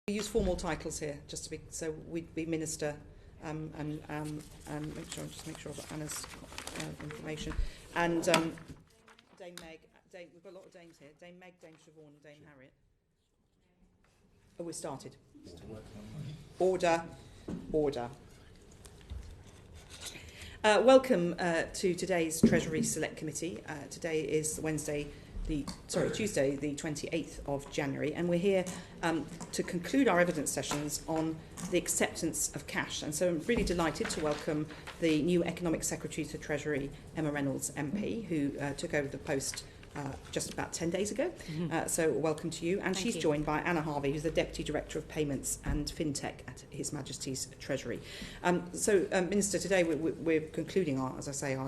We use formal titles here, just to be so we'd be minister, and make sure I've got Anna's information, and Dame Meg. We've got a lot of dames here. Dame Meg, Dame Siobhan, and Dame Harriet. Oh, we started. Order. Welcome to today's Treasury Select Committee. Today is Tuesday, the 28th of January, and we're here to conclude our evidence sessions on the acceptance of cash. And so I'm really delighted to welcome the new Economic Secretary to Treasury, Emma Reynolds MP, who took over the post just about 10 days ago. So welcome to you. And she's joined by Anna Harvey, who's the Deputy Director of Payments and Fintech at His Majesty's Treasury. Minister, today we're concluding our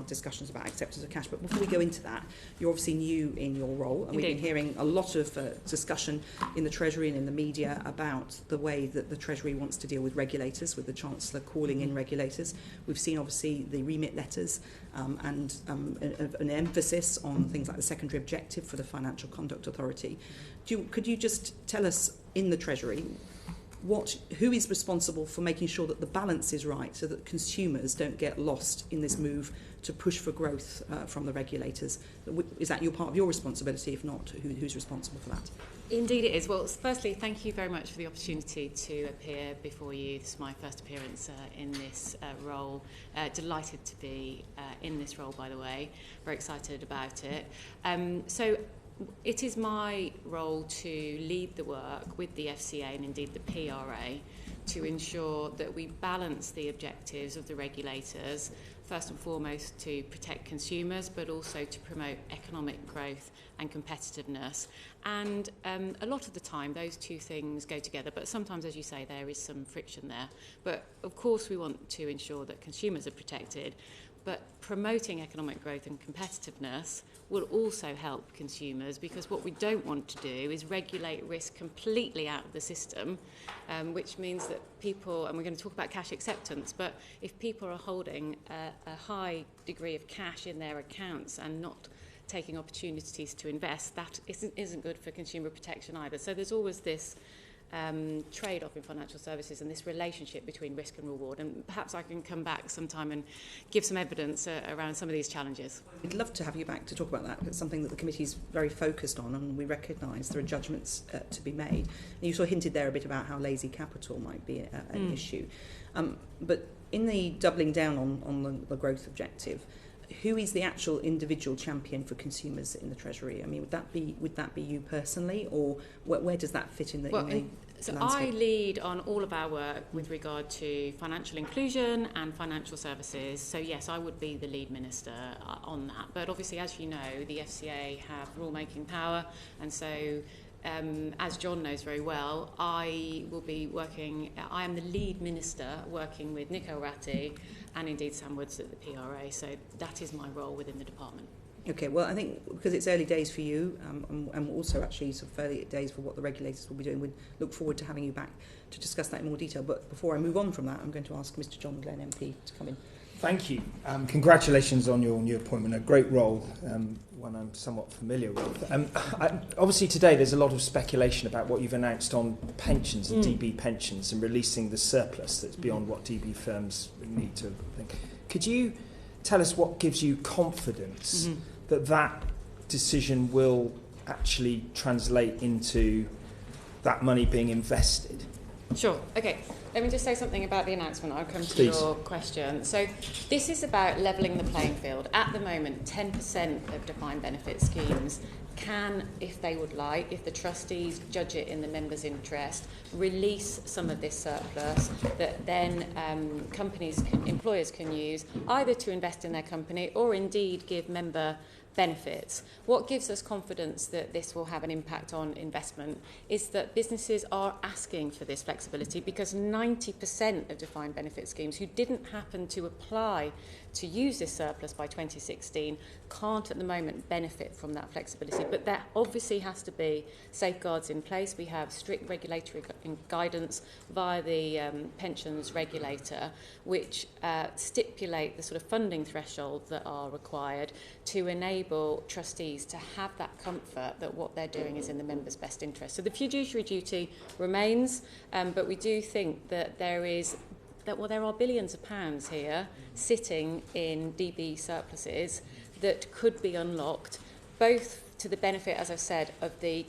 discussions about acceptance of cash. But before we go into that, you're obviously new in your role, and we've been hearing a lot of discussion in the Treasury and in the media about the way that the Treasury wants to deal with regulators, with the Chancellor calling in regulators. We've seen obviously the remit letters and an emphasis on things like the secondary objective for the Financial Conduct Authority. Could you just tell us in the Treasury who is responsible for making sure that the balance is right so that consumers don't get lost in this move to push for growth from the regulators? Is that part of your responsibility? If not, who's responsible for that? Indeed it is. Well, firstly, thank you very much for the opportunity to appear before you. This is my first appearance in this role. Delighted to be in this role, by the way. Very excited about it. So it is my role to lead the work with the FCA and indeed the PRA to ensure that we balance the objectives of the regulators, first and foremost to protect consumers, but also to promote economic growth and competitiveness. And a lot of the time those two things go together, but sometimes, as you say, there is some friction there. But of course we want to ensure that consumers are protected, but promoting economic growth and competitiveness will also help consumers, because what we don't want to do is regulate risk completely out of the system, which means that people, and we're going to talk about cash acceptance, but if people are holding a high degree of cash in their accounts and not taking opportunities to invest, that isn't good for consumer protection either. So there's always this trade-off in financial services and this relationship between risk and reward, and perhaps I can come back sometime and give some evidence around some of these challenges. We'd love to have you back to talk about that. It's something that the committee is very focused on, and we recognise there are judgments to be made. And you sort of hinted there a bit about how lazy capital might be an issue. But in the doubling down on the growth objective, who is the actual individual champion for consumers in the Treasury? I mean, would that be you personally, or where does that fit in the landscape? I lead on all of our work with regard to financial inclusion and financial services. So yes, I would be the lead minister on that. But obviously, as you know, the FCA have rule-making power, and so as John knows very well, I am the lead minister working with Nico Ratti and indeed Sam Woods at the PRA, so that is my role within the department. Okay, well, I think because it's early days for you, and also actually sort of early days for what the regulators will be doing, we'd look forward to having you back to discuss that in more detail. But before I move on from that, I'm going to ask Mr. John Glenn MP to come in. Thank you. Congratulations on your new appointment. A great role, one I'm somewhat familiar with. Obviously today there's a lot of speculation about what you've announced on pensions and DB pensions and releasing the surplus that's beyond what DB firms need to think. Could you tell us what gives you confidence that decision will actually translate into that money being invested? Sure. Okay. Let me just say something about the announcement. I'll come to your question. So this is about levelling the playing field. At the moment, 10% of defined benefit schemes can, if they would like, if the trustees judge it in the members' interest, release some of this surplus that then employers can use either to invest in their company or indeed give member benefits. What gives us confidence that this will have an impact on investment is that businesses are asking for this flexibility, because 90% of defined benefit schemes who didn't happen to apply to use this surplus by 2016 can't at the moment benefit from that flexibility. But there obviously has to be safeguards in place. We have strict regulatory guidance via the pensions regulator, which stipulate the sort of funding thresholds that are required to enable enable trustees to have that comfort that what they're doing is in the members' best interest. So the fiduciary duty remains, but we do think that there are billions of pounds here sitting in DB surpluses that could be unlocked, both to the benefit, as I've said, of the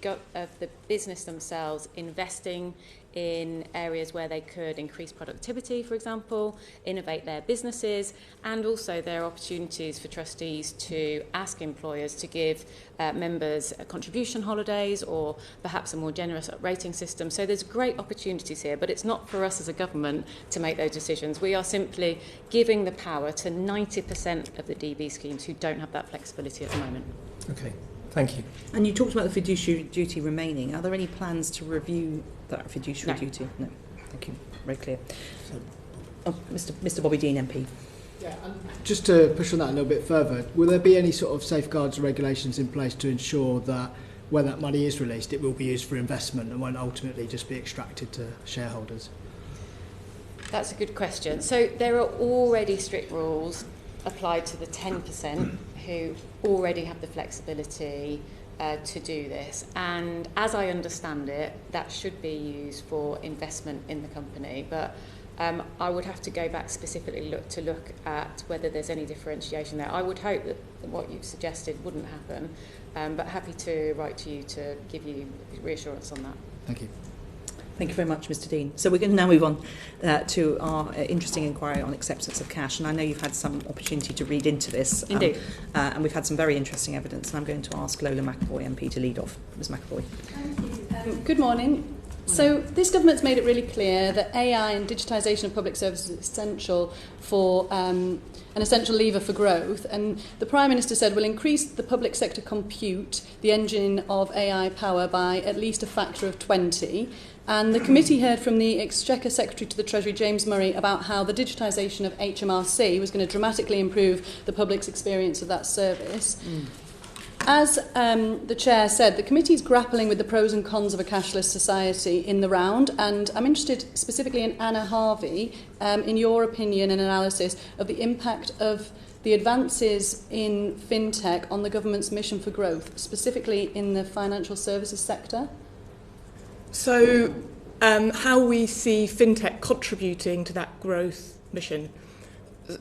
business themselves, investing in areas where they could increase productivity, for example, innovate their businesses, and also there are opportunities for trustees to ask employers to give members contribution holidays or perhaps a more generous rating system. So there's great opportunities here, but it's not for us as a government to make those decisions. We are simply giving the power to 90% of the DB schemes who don't have that flexibility at the moment. Okay. Thank you. And you talked about the fiduciary duty remaining. Are there any plans to review that fiduciary duty? No. Thank you. Very clear. Mr. Bobby Dean, MP. Yeah, and just to push on that a little bit further, will there be any sort of safeguards or regulations in place to ensure that when that money is released, it will be used for investment and won't ultimately just be extracted to shareholders? That's a good question. So there are already strict rules applied to the 10% who already have the flexibility to do this. And as I understand it, that should be used for investment in the company. But I would have to go back specifically look at whether there's any differentiation there. I would hope that what you've suggested wouldn't happen, but happy to write to you to give you reassurance on that. Thank you. Thank you very much, Mr. Dean. So we're going to now move on to our interesting inquiry on acceptance of cash. And I know you've had some opportunity to read into this. Indeed. And we've had some very interesting evidence. And I'm going to ask Lola McAvoy, MP, to lead off. Ms. McAvoy. Thank you. Good morning. So this government's made it really clear that AI and digitisation of public services is essential for an essential lever for growth. And the Prime Minister said we'll increase the public sector compute, the engine of AI power, by at least a factor of 20. And the committee heard from the Exchequer Secretary to the Treasury, James Murray, about how the digitisation of HMRC was going to dramatically improve the public's experience of that service. As the Chair said, the committee is grappling with the pros and cons of a cashless society in the round, and I'm interested specifically in Anna Harvey, in your opinion and analysis of the impact of the advances in Fintech on the government's mission for growth, specifically in the financial services sector. So, how we see Fintech contributing to that growth mission.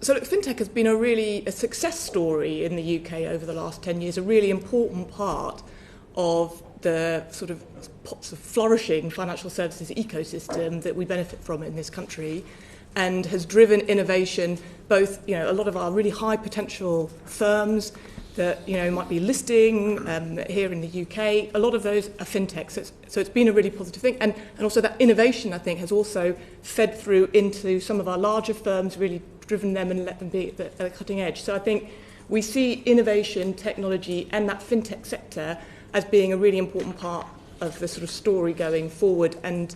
So Fintech has been a success story in the UK over the last 10 years, a really important part of the sort of flourishing financial services ecosystem that we benefit from in this country, and has driven innovation, both, a lot of our really high potential firms that, might be listing here in the UK, a lot of those are Fintech. So it's been a really positive thing. And also that innovation, I think, has also fed through into some of our larger firms, really driven them and let them be at the cutting edge. So I think we see innovation, technology, and that Fintech sector as being a really important part of the sort of story going forward. And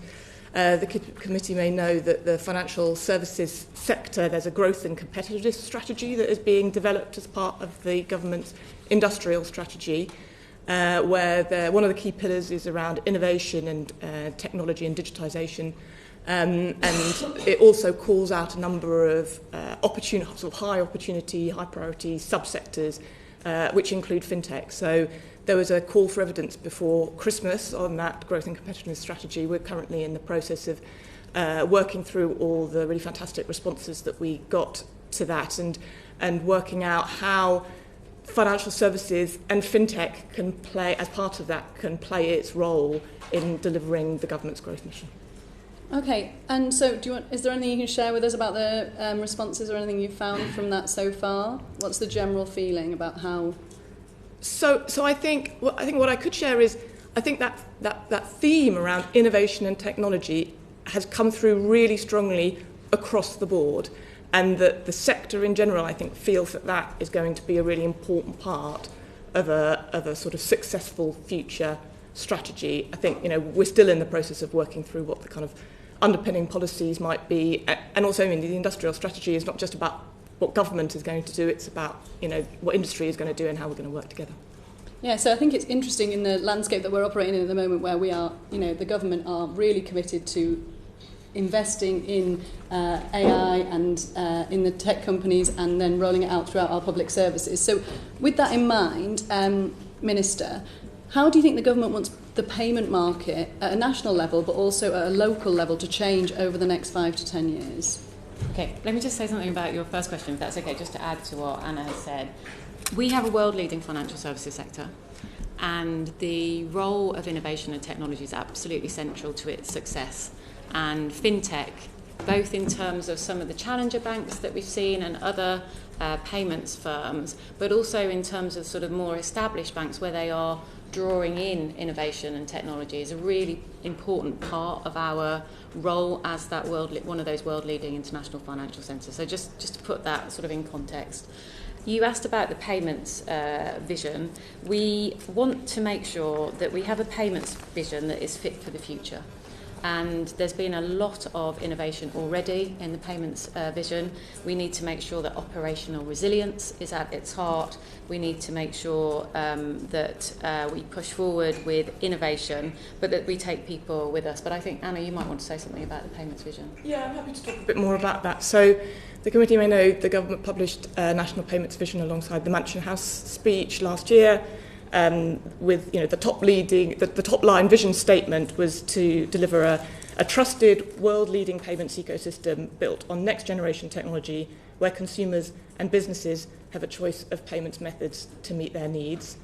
the committee may know that the financial services sector, there's a growth and competitiveness strategy that is being developed as part of the government's industrial strategy, where one of the key pillars is around innovation and technology and digitisation. And it also calls out a number of sort of high opportunity, high priority subsectors, which include Fintech. So there was a call for evidence before Christmas on that growth and competitiveness strategy. We're currently in the process of working through all the really fantastic responses that we got to that, and working out how financial services and Fintech can play, as part of that, can play its role in delivering the government's growth mission. Okay, and so is there anything you can share with us about the responses or anything you've found from that so far? What's the general feeling about how? So I think what I could share is, I think that theme around innovation and technology has come through really strongly across the board, and that the sector in general, I think, feels that is going to be a really important part of a sort of successful future strategy. I think we're still in the process of working through what the kind of underpinning policies might be, and also the industrial strategy is not just about what government is going to do, it's about what industry is going to do and how we're going to work together. Yeah, so I think it's interesting in the landscape that we're operating in at the moment, where we are, the government are really committed to investing in AI and in the tech companies and then rolling it out throughout our public services. So with that in mind, Minister, how do you think the government wants the payment market at a national level but also at a local level to change over the next 5 to 10 years? Okay, let me just say something about your first question, if that's okay, just to add to what Anna has said. We have a world-leading financial services sector, and the role of innovation and technology is absolutely central to its success. And Fintech, both in terms of some of the challenger banks that we've seen and other payments firms, but also in terms of sort of more established banks where they are drawing in innovation and technology, is a really important part of our role as that one of those world-leading international financial centres. So just to put that sort of in context. You asked about the payments vision. We want to make sure that we have a payments vision that is fit for the future. And there's been a lot of innovation already in the payments vision. We need to make sure that operational resilience is at its heart. We need to make sure that we push forward with innovation, but that we take people with us. But I think, Anna, you might want to say something about the payments vision. Yeah, I'm happy to talk a bit more about that. So the committee may know the government published a national payments vision alongside the Mansion House speech last year. With the top line vision statement was to deliver a trusted world-leading payments ecosystem built on next generation technology where consumers and businesses have a choice of payments methods to meet their needs.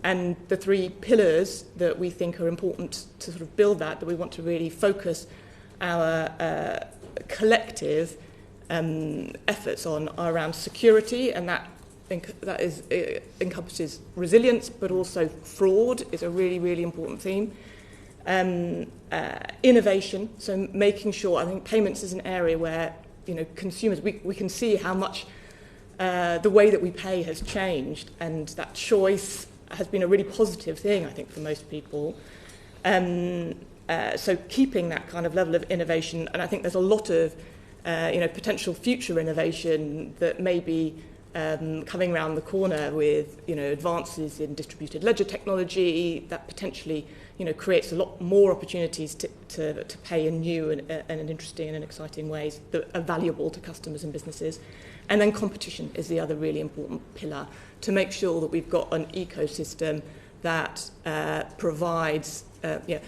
And the 3 pillars that we think are important to sort of build that we want to really focus our collective efforts on are around security, and that encompasses resilience, but also fraud is a really, really important theme. Innovation, so making sure, I think payments is an area where, consumers, we can see how much the way that we pay has changed, and that choice has been a really positive thing, I think, for most people. So keeping that kind of level of innovation, and I think there's a lot of potential future innovation that may be coming around the corner with advances in distributed ledger technology that potentially creates a lot more opportunities to pay in new and interesting and exciting ways that are valuable to customers and businesses. And then competition is the other really important pillar, to make sure that we've got an ecosystem that provides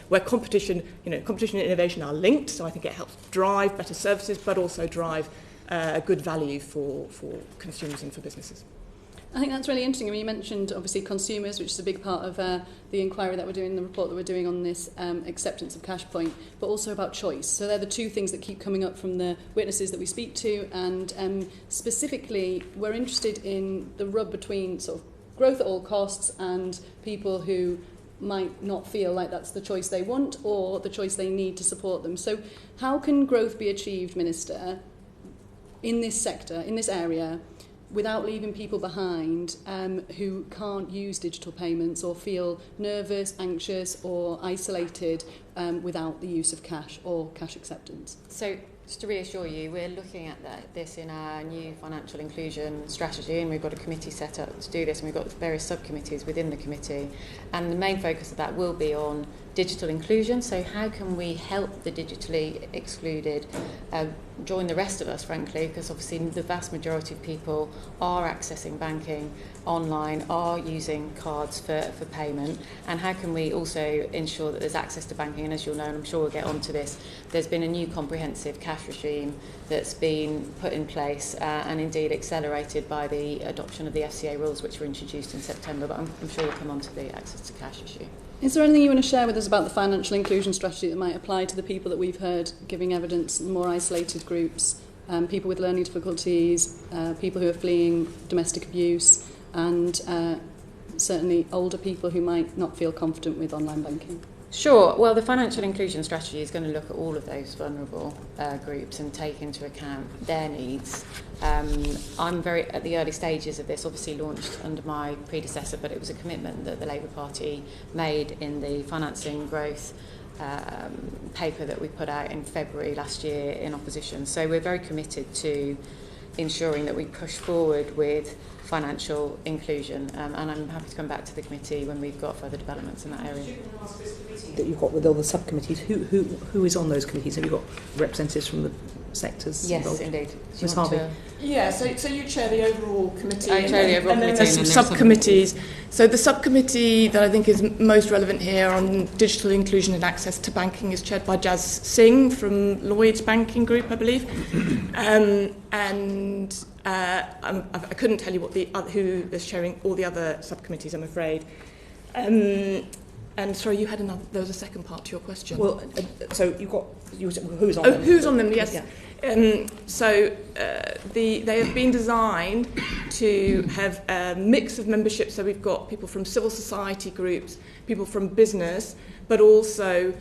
where competition and innovation are linked. So I think it helps drive better services, but also drive good value for consumers and for businesses. I think that's really interesting. I mean, you mentioned obviously consumers, which is a big part of the inquiry that we're doing, the report that we're doing on this acceptance of cash point, but also about choice. So they're the 2 things that keep coming up from the witnesses that we speak to, and specifically we're interested in the rub between sort of growth at all costs and people who might not feel like that's the choice they want or the choice they need to support them. So how can growth be achieved, Minister, in this sector, in this area, without leaving people behind who can't use digital payments or feel nervous, anxious or isolated without the use of cash or cash acceptance? So just to reassure you, we're looking at this in our new financial inclusion strategy, and we've got a committee set up to do this, and we've got various subcommittees within the committee, and the main focus of that will be on digital inclusion. So how can we help the digitally excluded join the rest of us, frankly, because obviously the vast majority of people are accessing banking online, are using cards for payment, and how can we also ensure that there's access to banking? And as you'll know, and I'm sure we'll get onto this, there's been a new comprehensive cash regime that's been put in place and indeed accelerated by the adoption of the FCA rules, which were introduced in September, but I'm sure we'll come on to the access to cash issue. Is there anything you want to share with us about the financial inclusion strategy that might apply to the people that we've heard giving evidence, more isolated groups, people with learning difficulties, people who are fleeing domestic abuse, and certainly older people who might not feel confident with online banking? Sure. Well, the financial inclusion strategy is going to look at all of those vulnerable groups and take into account their needs. I'm very at the early stages of this, obviously launched under my predecessor, but it was a commitment that the Labour Party made in the financing growth paper that we put out in February last year in opposition. So we're very committed to ensuring that we push forward with financial inclusion, and I'm happy to come back to the committee when we've got further developments in that area. That you've got with all the subcommittees, who is on those committees? Have you got representatives from the sectors Yes, involved? indeed. Ms. Harvey? Yeah, so you chair the overall committee. I chair the overall and then committee, there's and some then there are subcommittees. So the subcommittee that I think is most relevant here on digital inclusion and access to banking is chaired by Jazz Singh from Lloyds Banking Group, I believe. I couldn't tell you who is chairing all the other subcommittees, I'm afraid. And sorry, there was a second part to your question. Well, so who's on them? Who's on them, yes. Yeah. They have been designed to have a mix of membership, so we've got people from civil society groups, people from business, but also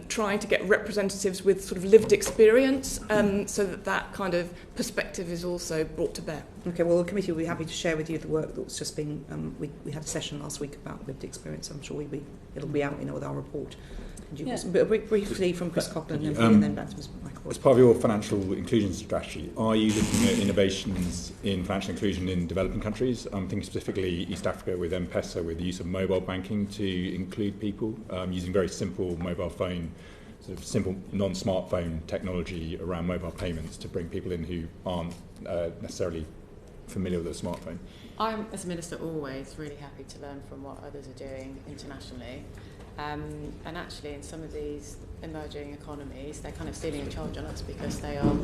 trying to get representatives with sort of lived experience, so that kind of perspective is also brought to bear. Okay, well, the committee will be happy to share with you the work that's just been... we had a session last week about lived experience. I'm sure it'll be out, with our report. Yeah. But briefly from Chris Coughlin and then back to Ms. Michael. As part of your financial inclusion strategy, are you looking at innovations in financial inclusion in developing countries? I'm thinking specifically East Africa with M-Pesa, with the use of mobile banking to include people, using very simple mobile phone, sort of simple non-smartphone technology around mobile payments to bring people in who aren't necessarily familiar with a smartphone. I'm, as a minister, always really happy to learn from what others are doing internationally. And actually, in some of these emerging economies, they're kind of stealing a charge on us because they are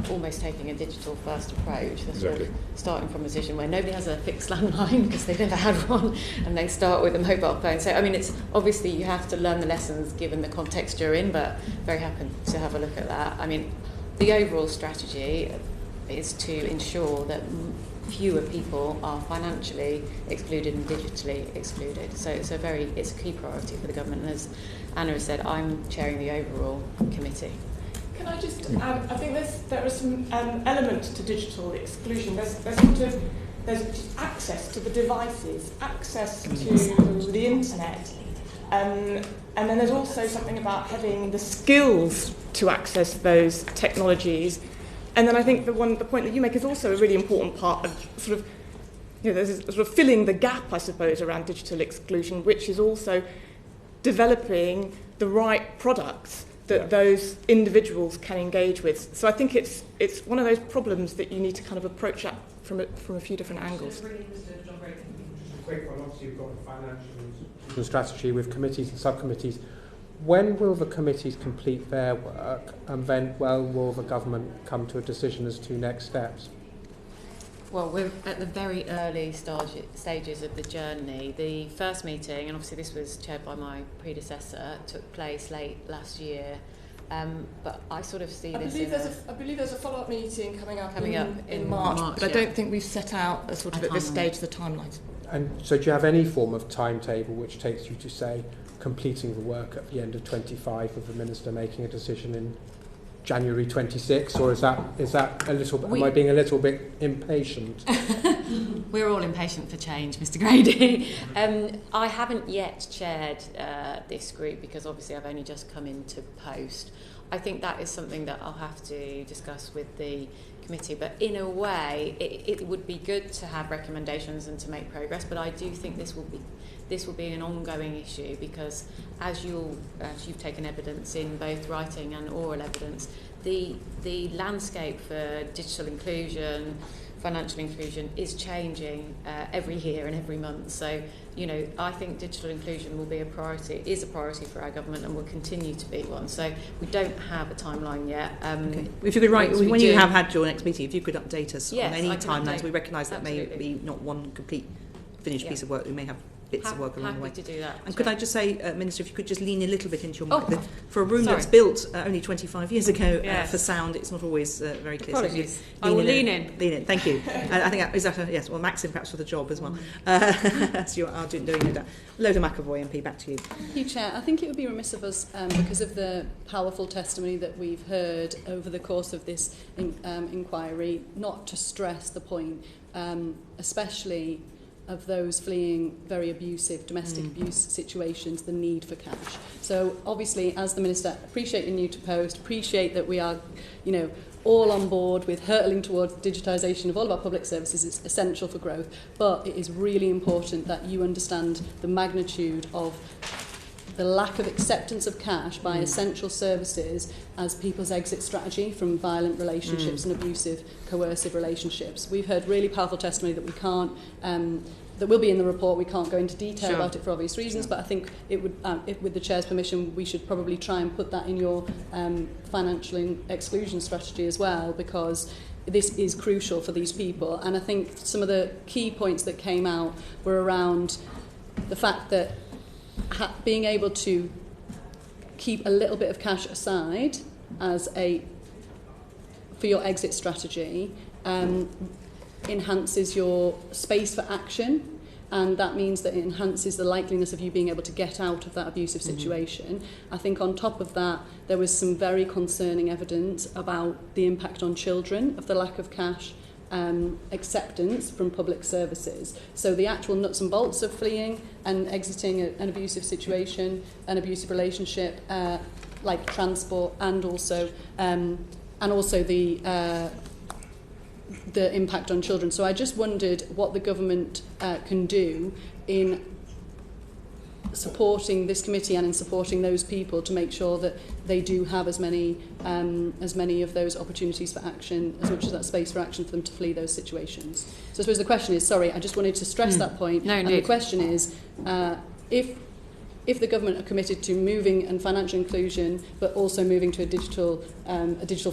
almost taking a digital-first approach. They're sort of starting from a position where nobody has a fixed landline because they've never had one, and they start with a mobile phone. So, I mean, it's obviously you have to learn the lessons given the context you're in, but very happy to have a look at that. I mean, the overall strategy is to ensure that fewer people are financially excluded and digitally excluded. So it's a key priority for the government. And as Anna has said, I'm chairing the overall committee. Can I just add, I think there are some elements to digital exclusion. There's access to the devices, access to the internet, and then there's also something about having the skills to access those technologies. And then I think the point that you make is also a really important part of sort of, there's sort of filling the gap, I suppose, around digital exclusion, which is also developing the right products that those individuals can engage with. So I think it's one of those problems that you need to kind of approach that from a few different angles. Just a quick one. Obviously, you've got a financial strategy with committees and subcommittees. When will the committees complete their work, and then will the government come to a decision as to next steps? Well, we're at the very early stages of the journey. The first meeting, and obviously this was chaired by my predecessor, took place late last year. But I sort of see this. I believe there's a follow-up meeting coming up in March, but I don't think we've set out a sort of at this stage the timelines. And so, do you have any form of timetable which takes you to say completing the work at the end of 25, with the minister making a decision in January 26, or is that a little bit? Am I being a little bit impatient? We're all impatient for change, Mr. Grady. I haven't yet chaired this group because obviously I've only just come into post. I think that is something that I'll have to discuss with the committee, but in a way it would be good to have recommendations and to make progress, but I do think this will be an ongoing issue because as you've taken evidence in both writing and oral evidence, the landscape for digital inclusion, financial inclusion is changing every year and every month. So, I think digital inclusion will be is a priority for our government and will continue to be one. So we don't have a timeline yet. Okay. If you could write, when you have had your next meeting, if you could update us on any timelines, we recognise that may be not one complete finished piece of work. We may have bits of work along the way. Happy to do that. And could I just say, Minister, if you could just lean a little bit into your mic. For a room that's built only 25 years ago for sound, it's not always very clear. Apologies. So I will lean in. Lean in, thank you. I think is that a maxim perhaps for the job as well. As you are doing no doubt. Loda McAvoy MP, back to you. Thank you, Chair. I think it would be remiss of us, because of the powerful testimony that we've heard over the course of this inquiry, not to stress the point, especially of those fleeing very abusive domestic abuse situations the need for cash. So obviously, as the Minister, appreciate your new to post, appreciate that we are, all on board with hurtling towards digitisation of all of our public services. It's essential for growth, but it is really important that you understand the magnitude of the lack of acceptance of cash by essential services as people's exit strategy from violent relationships and abusive, coercive relationships. We've heard really powerful testimony that we can't, that will be in the report. We can't go into detail about it for obvious reasons, but I think it would, with the Chair's permission, we should probably try and put that in your financial exclusion strategy as well, because this is crucial for these people. And I think some of the key points that came out were around the fact that being able to keep a little bit of cash aside as for your exit strategy enhances your space for action, and that means that it enhances the likeliness of you being able to get out of that abusive situation. I think on top of that, there was some very concerning evidence about the impact on children of the lack of cash acceptance from public services. So the actual nuts and bolts of fleeing and exiting an abusive situation, an abusive relationship, like transport, and also the impact on children. So I just wondered what the government can do in supporting this committee and in supporting those people to make sure that they do have as many of those opportunities for action, as much as that space for action for them to flee those situations. So I suppose the question is, sorry, I just wanted to stress that point. No, and the question is, if the government are committed to moving and financial inclusion, but also moving to a digital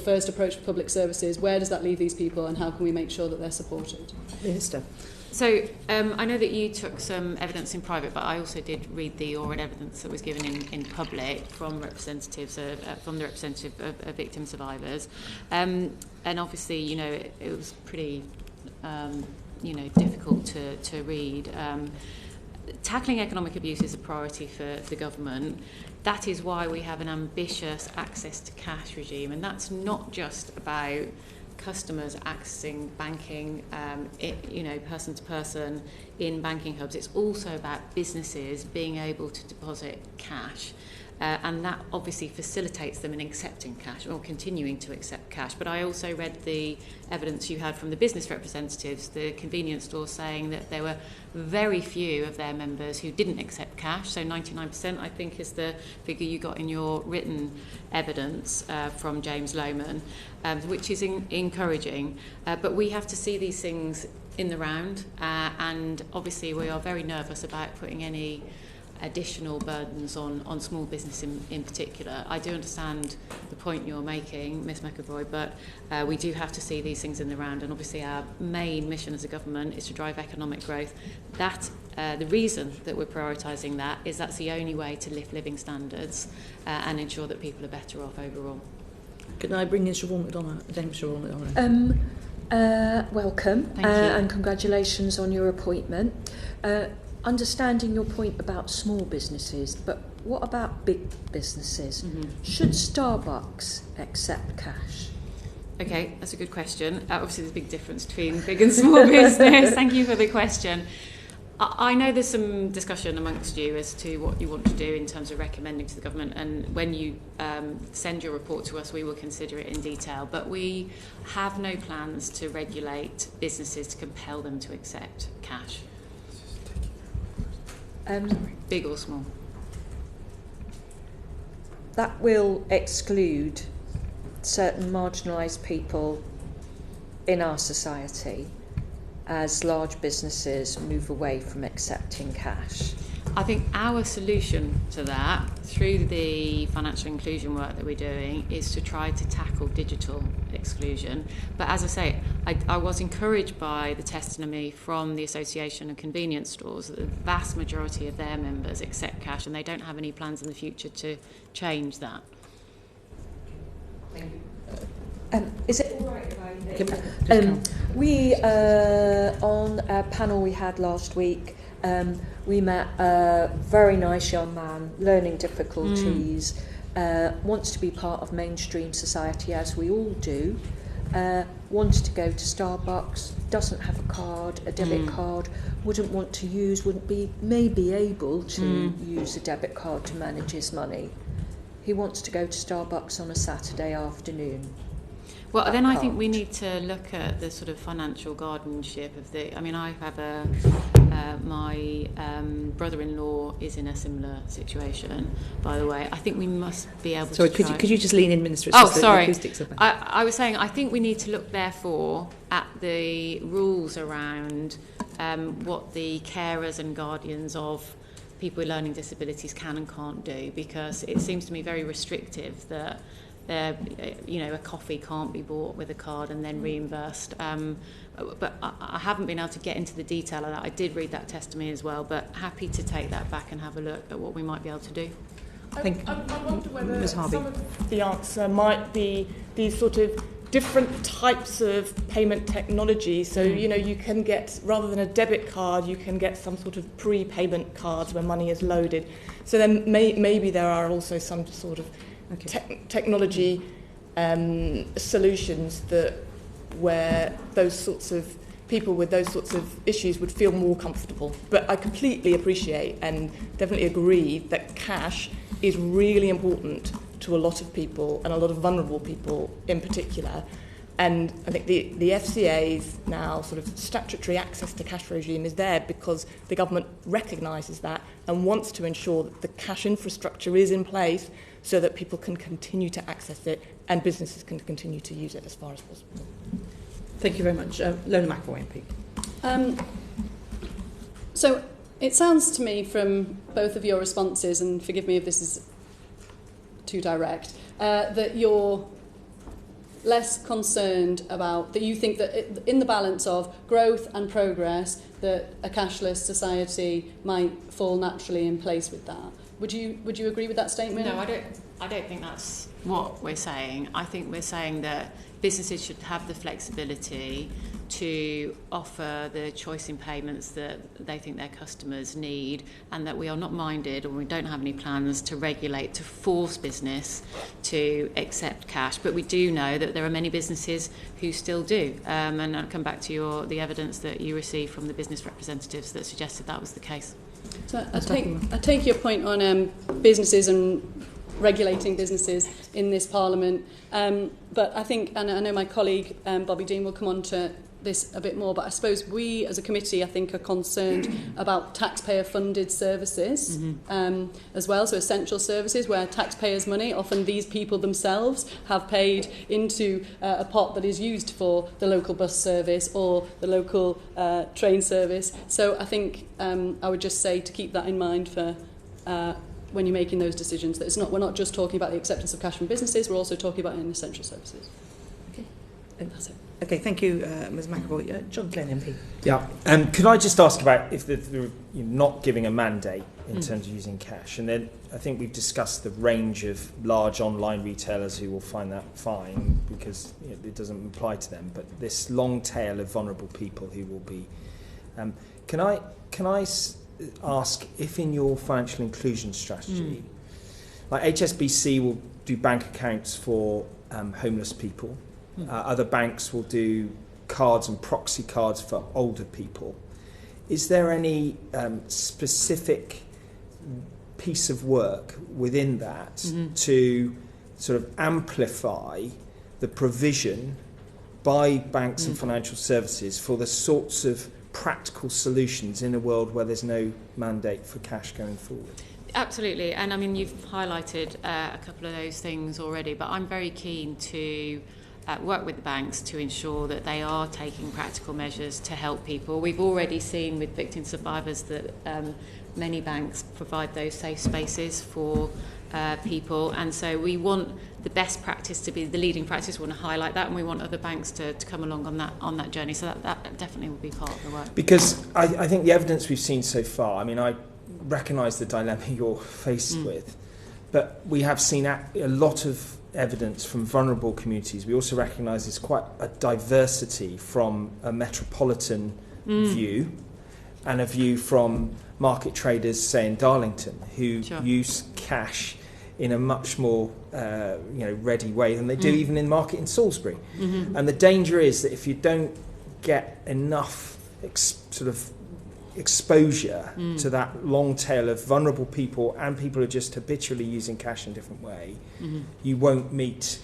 first approach for public services, where does that leave these people, and how can we make sure that they're supported? Minister. So I know that you took some evidence in private, but I also did read the oral evidence that was given in public from representatives from the representative of victim survivors, and obviously, it was pretty, difficult to read. Tackling economic abuse is a priority for the government. That is why we have an ambitious access to cash regime, and that's not just about customers accessing banking, person to person in banking hubs. It's also about businesses being able to deposit cash. And that obviously facilitates them in accepting cash or continuing to accept cash. But I also read the evidence you had from the business representatives, the convenience stores, saying that there were very few of their members who didn't accept cash. So 99%, I think, is the figure you got in your written evidence from James Lohman, which is encouraging. But we have to see these things in the round. And obviously we are very nervous about putting any additional burdens on small business in particular. I do understand the point you're making, Ms McAvoy, but we do have to see these things in the round, and obviously our main mission as a government is to drive economic growth. The reason that we're prioritising that is that's the only way to lift living standards and ensure that people are better off overall. Can I bring in Siobhan McDonald? Welcome. Thank you. And congratulations on your appointment. Understanding your point about small businesses, but what about big businesses? Mm-hmm. Should Starbucks accept cash? Okay, that's a good question. Obviously, there's a big difference between big and small business. Thank you for the question. I know there's some discussion amongst you as to what you want to do in terms of recommending to the government, and when you send your report to us, we will consider it in detail. But we have no plans to regulate businesses to compel them to accept cash. Big or small? That will exclude certain marginalised people in our society as large businesses move away from accepting cash. I think our solution to that, through the financial inclusion work that we're doing, is to try to tackle digital exclusion. But as I say, I was encouraged by the testimony from the Association of Convenience Stores that the vast majority of their members accept cash, and they don't have any plans in the future to change that. Is it all right if I... we, on a panel we had last week, we met a very nice young man, learning difficulties, wants to be part of mainstream society, as we all do, wanted to go to Starbucks, doesn't have a card, a debit card, wouldn't want to use, may be able to use a debit card to manage his money. He wants to go to Starbucks on a Saturday afternoon. Well, then I think we need to look at the sort of financial guardianship of the... I mean, I have my brother-in-law is in a similar situation, by the way. I think we must be able to... Sorry, could you just lean in, Minister? It's sorry. The acoustics of I was saying, I think we need to look, therefore, at the rules around what the carers and guardians of people with learning disabilities can and can't do, because it seems to me very restrictive that a coffee can't be bought with a card and then reimbursed. But I haven't been able to get into the detail of that. I did read that testimony as well, but happy to take that back and have a look at what we might be able to do. I wonder whether Ms. Harvey. Some of the answer might be these sort of different types of payment technology. So, you can get, rather than a debit card, you can get some sort of pre-payment cards where money is loaded. So then maybe there are also some sort of technology solutions where those sorts of people with those sorts of issues would feel more comfortable. But I completely appreciate and definitely agree that cash is really important to a lot of people and a lot of vulnerable people in particular. And I think the FCA's now sort of statutory access to cash regime is there because the government recognises that and wants to ensure that the cash infrastructure is in place so that people can continue to access it and businesses can continue to use it as far as possible. Thank you very much. Lona McAvoy, MP. So it sounds to me from both of your responses, and forgive me if this is too direct, that you're less concerned about, that you think that in the balance of growth and progress, that a cashless society might fall naturally in place with that. Would you agree with that statement? No, I don't think that's what we're saying. I think we're saying that businesses should have the flexibility to offer the choice in payments that they think their customers need, and that we are not minded, or we don't have any plans to regulate, to force business to accept cash. But we do know that there are many businesses who still do. And I'll come back to the evidence that you received from the business representatives that suggested that was the case. So I take your point on businesses and regulating businesses in this Parliament, but I think, and I know my colleague Bobby Dean will come on to this a bit more, but I suppose we as a committee, I think, are concerned about taxpayer-funded services as well, so essential services where taxpayers' money, often these people themselves, have paid into a pot that is used for the local bus service or the local train service. So I think I would just say to keep that in mind for when you're making those decisions, that we're not just talking about the acceptance of cash from businesses, we're also talking about in essential services. Okay, and that's it. Okay, thank you, Ms McAvoy. John Glenn, MP. Yeah, could I just ask about if you're not giving a mandate in terms of using cash? And then I think we've discussed the range of large online retailers who will find that fine because it doesn't apply to them. But this long tail of vulnerable people who will be... Can I ask if in your financial inclusion strategy, like HSBC will do bank accounts for homeless people, other banks will do cards and proxy cards for older people. Is there any specific piece of work within that to sort of amplify the provision by banks and financial services for the sorts of practical solutions in a world where there's no mandate for cash going forward? Absolutely, and I mean you've highlighted a couple of those things already, but I'm very keen to work with the banks to ensure that they are taking practical measures to help people. We've already seen with victim survivors that many banks provide those safe spaces for people, and so we want the best practice to be the leading practice. We want to highlight that, and we want other banks to come along on that journey. So that definitely will be part of the work. Because I think the evidence we've seen so far, I mean, I recognise the dilemma you're faced with, but we have seen a lot of evidence from vulnerable communities. We also recognise there's quite a diversity from a metropolitan view and a view from market traders, say in Darlington, who use cash in a much more ready way than they do even in the market in Salisbury. Mm-hmm. And the danger is that if you don't get enough exposure to that long tail of vulnerable people and people who are just habitually using cash in a different way, you won't meet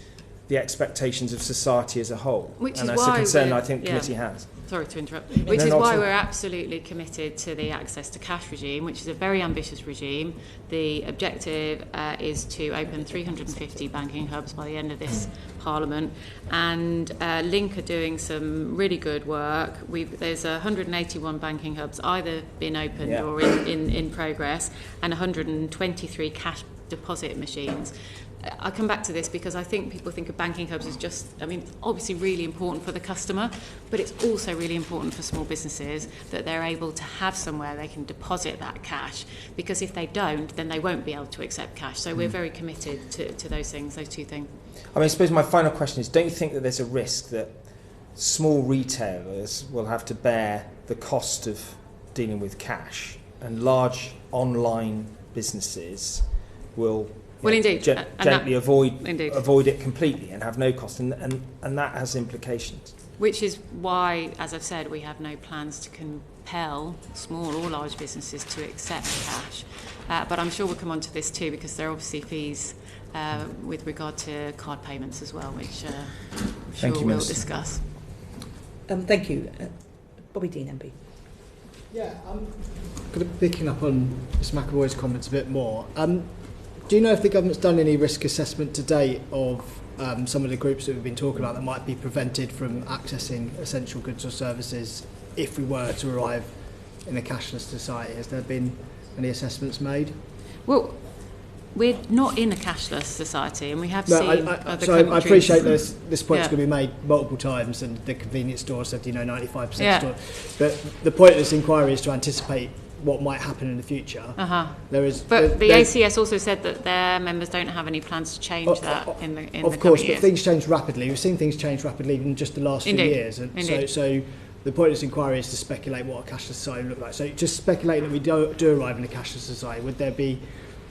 the expectations of society as a whole. Which and is that's a why concern I think the committee has. Sorry to interrupt. Which is why we're absolutely committed to the access to cash regime, which is a very ambitious regime. The objective is to open 350 banking hubs by the end of this Parliament, and Link are doing some really good work. There's 181 banking hubs either been opened or in progress, and 123 cash deposit machines. I'll come back to this because I think people think of banking hubs as just, obviously really important for the customer, but it's also really important for small businesses that they're able to have somewhere they can deposit that cash, because if they don't, then they won't be able to accept cash. So we're very committed to those things, those two things. I suppose my final question is, don't you think that there's a risk that small retailers will have to bear the cost of dealing with cash, and large online businesses will indeed, gently avoid it completely and have no cost, and that has implications. Which is why, as I've said, we have no plans to compel small or large businesses to accept cash. But I'm sure we'll come on to this too, because there are obviously fees with regard to card payments as well, which I'm sure we'll discuss. Thank you. Bobby Dean, MP. Yeah, I'm picking up on Ms McAvoy's comments a bit more. Do you know if the government's done any risk assessment to date of some of the groups that we've been talking about that might be prevented from accessing essential goods or services if we were to arrive in a cashless society? Has there been any assessments made? Well, we're not in a cashless society, and we have seen other countries. I appreciate this point's going to be made multiple times, and the convenience store said 95% store. But the point of this inquiry is to anticipate what might happen in the future. But the ACS also said that their members don't have any plans to change that in the coming years. Of course, but things change rapidly. We've seen things change rapidly in just the last few years. And so the point of this inquiry is to speculate what a cashless society would look like. So just speculate that we do arrive in a cashless society. Would there be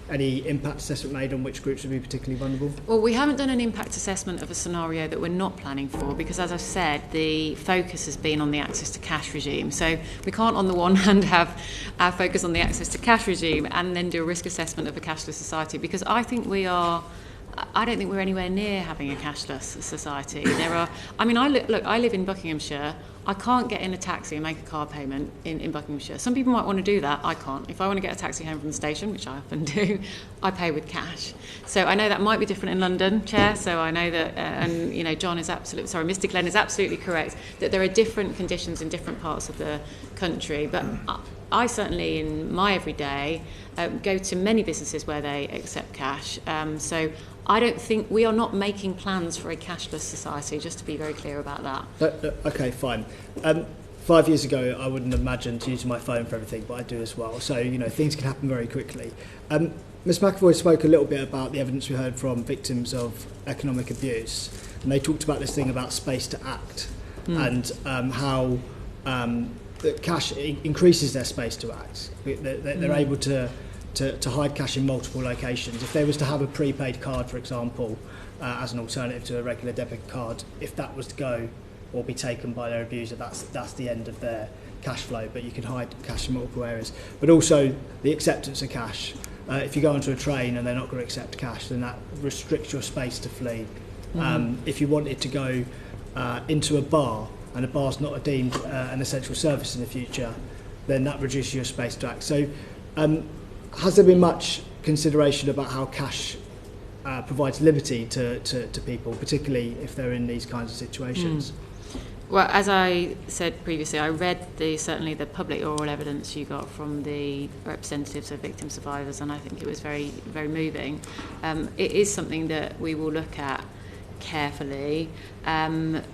any impact assessment made on which groups would be particularly vulnerable? Well, we haven't done an impact assessment of a scenario that we're not planning for, because, as I've said, the focus has been on the access to cash regime. So we can't, on the one hand, have our focus on the access to cash regime and then do a risk assessment of a cashless society, because I don't think we're anywhere near having a cashless society. I live in Buckinghamshire. I can't get in a taxi and make a car payment in Buckinghamshire. Some people might want to do that. I can't. If I want to get a taxi home from the station, which I often do, I pay with cash. So I know that might be different in London, Chair. So I know that, Mr. Glenn is absolutely correct that there are different conditions in different parts of the country. But I certainly, in my everyday, go to many businesses where they accept cash. So I don't think we are not making plans for a cashless society, just to be very clear about that. Okay, fine. 5 years ago, I wouldn't have imagined using my phone for everything, but I do as well. So, things can happen very quickly. Ms McAvoy spoke a little bit about the evidence we heard from victims of economic abuse, and they talked about this thing about space to act and how the cash increases their space to act. They're able to hide cash in multiple locations. If they was to have a prepaid card, for example, as an alternative to a regular debit card, if that was to go or be taken by their abuser, that's the end of their cash flow. But you can hide cash in multiple areas. But also the acceptance of cash. If you go onto a train and they're not going to accept cash, then that restricts your space to flee. If you wanted to go into a bar and a bar's not deemed an essential service in the future, then that reduces your space to act. So has there been much consideration about how cash provides liberty to people, particularly if they're in these kinds of situations? Well, as I said previously, I read certainly the public oral evidence you got from the representatives of victim survivors, and I think it was very, very moving. It is something that we will look at carefully.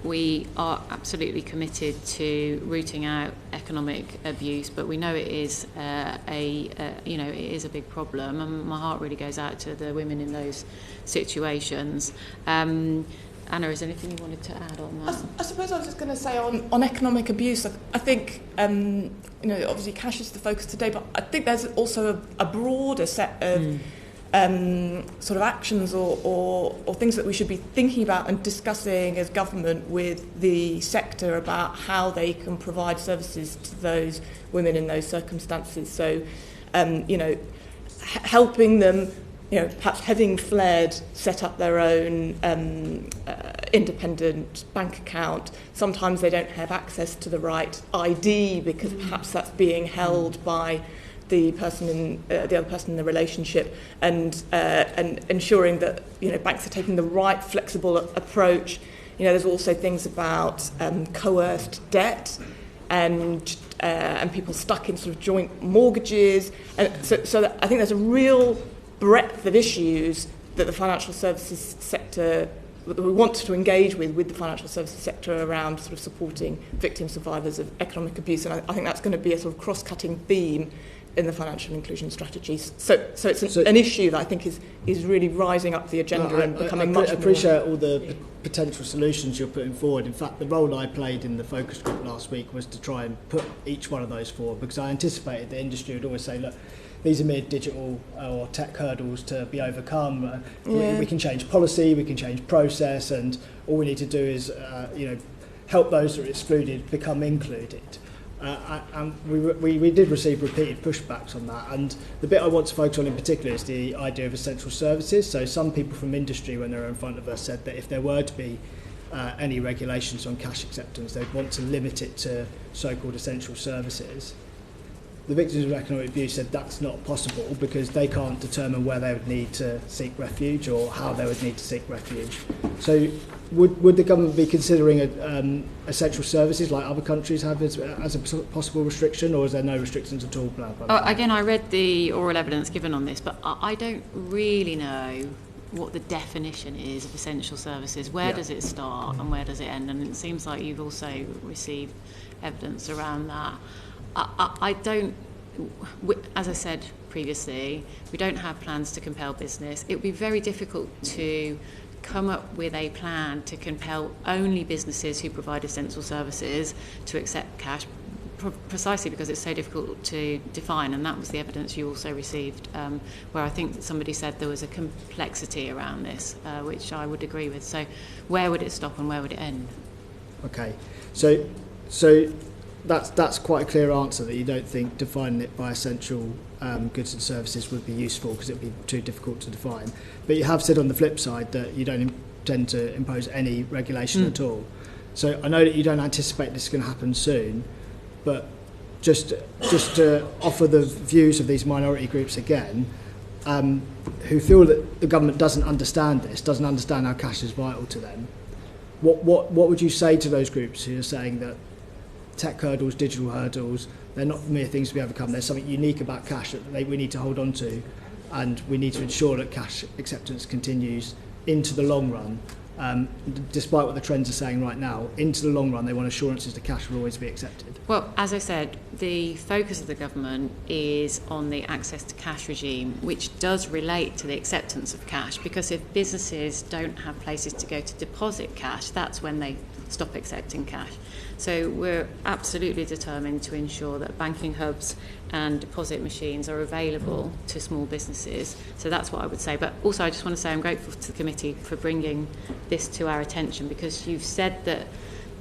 We are absolutely committed to rooting out economic abuse, but we know it is it is a big problem, and my heart really goes out to the women in those situations. Anna, is there anything you wanted to add on that? I suppose I was just going to say on economic abuse, I think, obviously cash is the focus today, but I think there's also a broader set of sort of actions or things that we should be thinking about and discussing as government with the sector about how they can provide services to those women in those circumstances. So, helping them, perhaps having fled, set up their own independent bank account. Sometimes they don't have access to the right ID because perhaps that's being held by the other person in the relationship, and ensuring that banks are taking the right flexible approach. There's also things about coerced debt and people stuck in sort of joint mortgages, and so that I think there's a real breadth of issues that the financial services sector, that we want to engage with the financial services sector around sort of supporting victim survivors of economic abuse, and I think that's going to be a sort of cross-cutting theme in the financial inclusion strategies. So it's an issue that I think is really rising up the agenda and becoming much more. I appreciate all the potential solutions you're putting forward. In fact, the role I played in the focus group last week was to try and put each one of those forward, because I anticipated the industry would always say, look, these are mere digital or tech hurdles to be overcome. We can change policy, we can change process, and all we need to do is help those that are excluded become included. And we did receive repeated pushbacks on that, and the bit I want to focus on in particular is the idea of essential services. So some people from industry, when they were in front of us, said that if there were to be any regulations on cash acceptance, they'd want to limit it to so-called essential services. The victims of economic abuse said that's not possible because they can't determine where they would need to seek refuge or how they would need to seek refuge. So would the government be considering essential services like other countries have as a possible restriction, or is there no restrictions at all? Again, I read the oral evidence given on this, but I don't really know what the definition is of essential services. Where does it start and where does it end? And it seems like you've also received evidence around that. I don't, as I said previously, we don't have plans to compel business. It would be very difficult to come up with a plan to compel only businesses who provide essential services to accept cash, precisely because it's so difficult to define, and that was the evidence you also received, where I think somebody said there was a complexity around this, which I would agree with. So where would it stop and where would it end? Okay, so that's quite a clear answer, that you don't think defining it by essential goods and services would be useful because it would be too difficult to define. But you have said on the flip side that you don't intend to impose any regulation at all. So I know that you don't anticipate this is going to happen soon, but just to offer the views of these minority groups again, who feel that the government doesn't understand this, doesn't understand how cash is vital to them, what would you say to those groups who are saying that tech hurdles, digital hurdles, they're not mere things to be overcome? There's something unique about cash that we need to hold on to, and we need to ensure that cash acceptance continues into the long run. Despite what the trends are saying right now, into the long run they want assurances that cash will always be accepted. Well, as I said, the focus of the government is on the access to cash regime, which does relate to the acceptance of cash, because if businesses don't have places to go to deposit cash, that's when they stop accepting cash. So we're absolutely determined to ensure that banking hubs and deposit machines are available to small businesses. So that's what I would say. But also I just want to say I'm grateful to the committee for bringing this to our attention, because you've said that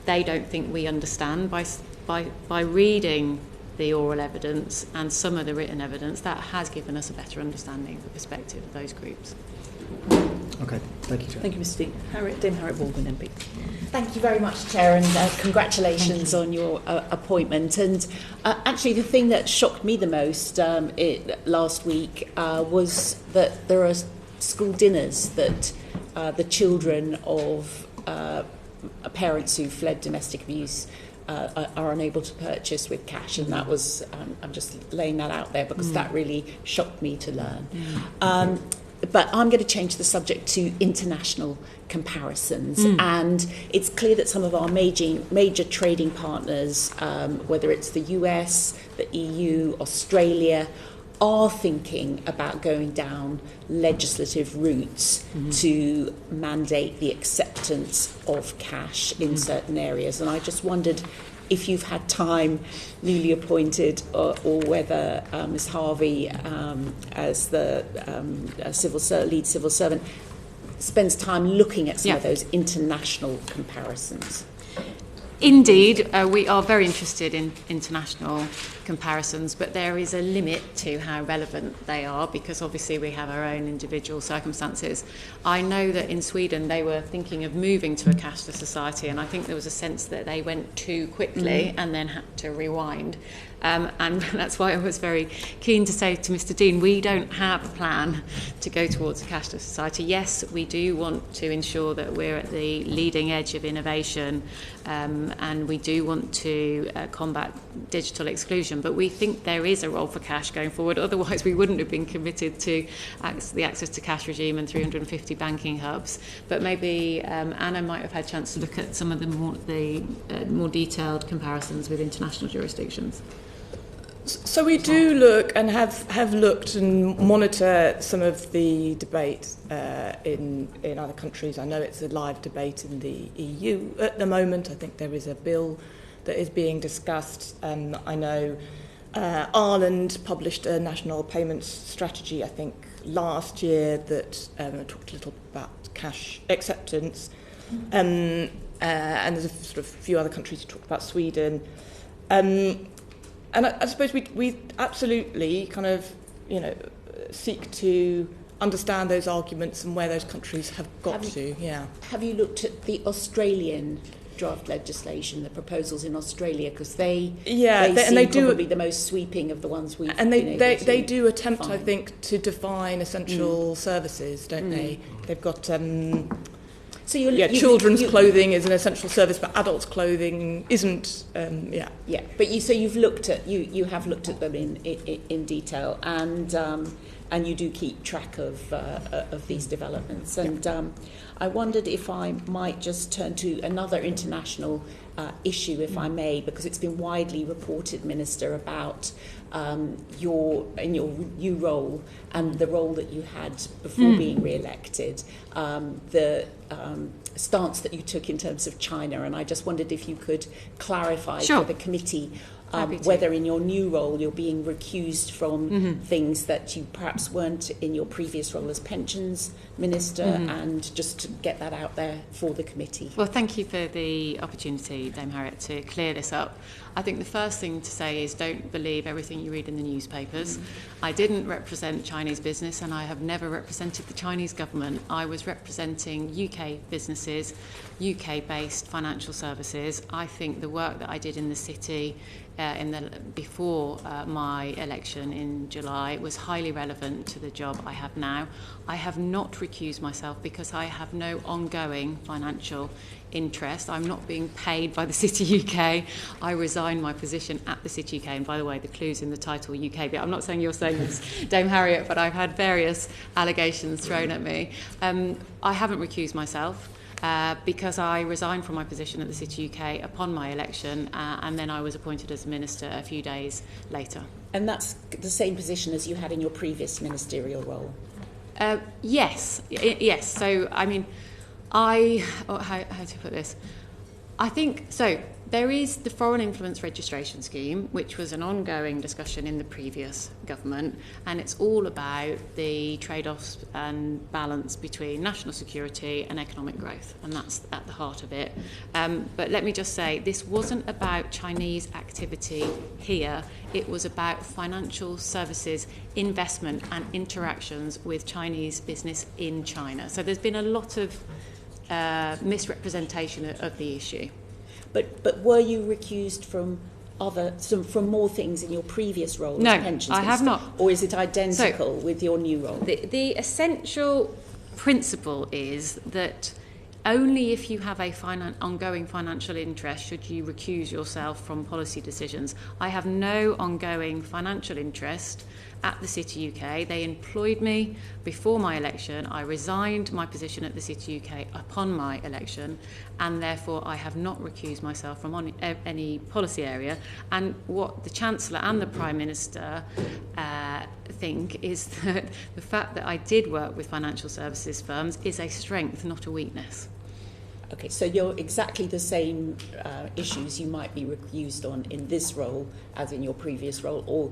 they don't think we understand. By reading the oral evidence and some of the written evidence, that has given us a better understanding of the perspective of those groups. Okay, thank you, Chair. Thank you, Mr. Dean. Dame Harriet Baldwin, MP. Thank you very much, Chair, and congratulations on your appointment. And actually, the thing that shocked me the most last week was that there are school dinners that the children of parents who fled domestic abuse are unable to purchase with cash, and that was I'm just laying that out there because that really shocked me to learn. But I'm going to change the subject to international comparisons, and it's clear that some of our major trading partners, whether it's the US, the EU, Australia, are thinking about going down legislative routes to mandate the acceptance of cash in certain areas. And I just wondered if you've had time, newly appointed, or whether Ms Harvey, as the lead civil servant, spends time looking at some of those international comparisons. Indeed, we are very interested in international comparisons, but there is a limit to how relevant they are because obviously we have our own individual circumstances. I know that in Sweden they were thinking of moving to a cashless society, and I think there was a sense that they went too quickly and then had to rewind. And that's why I was very keen to say to Mr Dean, we don't have a plan to go towards a cashless society. Yes, we do want to ensure that we're at the leading edge of innovation, and we do want to combat digital exclusion, but we think there is a role for cash going forward. Otherwise, we wouldn't have been committed to the access to cash regime and 350 banking hubs. But maybe Anna might have had a chance to look at some of the more detailed comparisons with international jurisdictions. So we do look and have looked and monitor some of the debate in other countries. I know it's a live debate in the EU at the moment. I think there is a bill that is being discussed. I know Ireland published a national payments strategy, I think, last year that talked a little about cash acceptance. And there's a sort of few other countries who talked about Sweden. And I suppose we absolutely kind of, seek to understand those arguments and where those countries have got to. Yeah. Have you looked at the Australian draft legislation, the proposals in Australia, because they seem probably the most sweeping of the ones we've and been able to they do attempt, find. I think, to define essential services, don't they? They've got. So children's clothing is an essential service, but adults' clothing isn't. But you've looked at you have looked at them in detail, and you do keep track of these developments. And I wondered if I might just turn to another international issue, if I may, because it's been widely reported, Minister, about your new role and the role that you had before being re-elected, the stance that you took in terms of China, and I just wondered if you could clarify for the committee whether in your new role you're being recused from things that you perhaps weren't in your previous role as pensions minister, and just to get that out there for the committee. Well, thank you for the opportunity, Dame Harriet, to clear this up. I think the first thing to say is don't believe everything you read in the newspapers. I didn't represent Chinese business, and I have never represented the Chinese government. I was representing UK businesses, UK-based financial services. I think the work that I did in the city before my election in July was highly relevant to the job I have now. I have not recused myself because I have no ongoing financial interest. I'm not being paid by the City UK. I resigned my position at the City UK, and by the way, the clue's in the title UK, but I'm not saying you're saying this, Dame Harriet, but I've had various allegations thrown at me. I haven't recused myself. Because I resigned from my position at the City UK upon my election, and then I was appointed as Minister a few days later. And that's the same position as you had in your previous ministerial role? Yes. So, I mean, how to put this? I think, so there is the Foreign Influence Registration Scheme, which was an ongoing discussion in the previous government, and it's all about the trade-offs and balance between national security and economic growth, and that's at the heart of it. But let me just say, this wasn't about Chinese activity here, it was about financial services, investment and interactions with Chinese business in China. So there's been a lot of misrepresentation of the issue. But were you recused from more things in your previous role as pensions minister? No, I have not. Or is it identical with your new role? The essential principle is that only if you have a ongoing financial interest should you recuse yourself from policy decisions. I have no ongoing financial interest at the City UK. They employed me before my election. I resigned my position at the City UK upon my election, and therefore I have not recused myself from any policy area. And what the Chancellor and the Prime Minister think is that the fact that I did work with financial services firms is a strength, not a weakness. Okay, so you're exactly the same issues you might be recused on in this role as in your previous role, or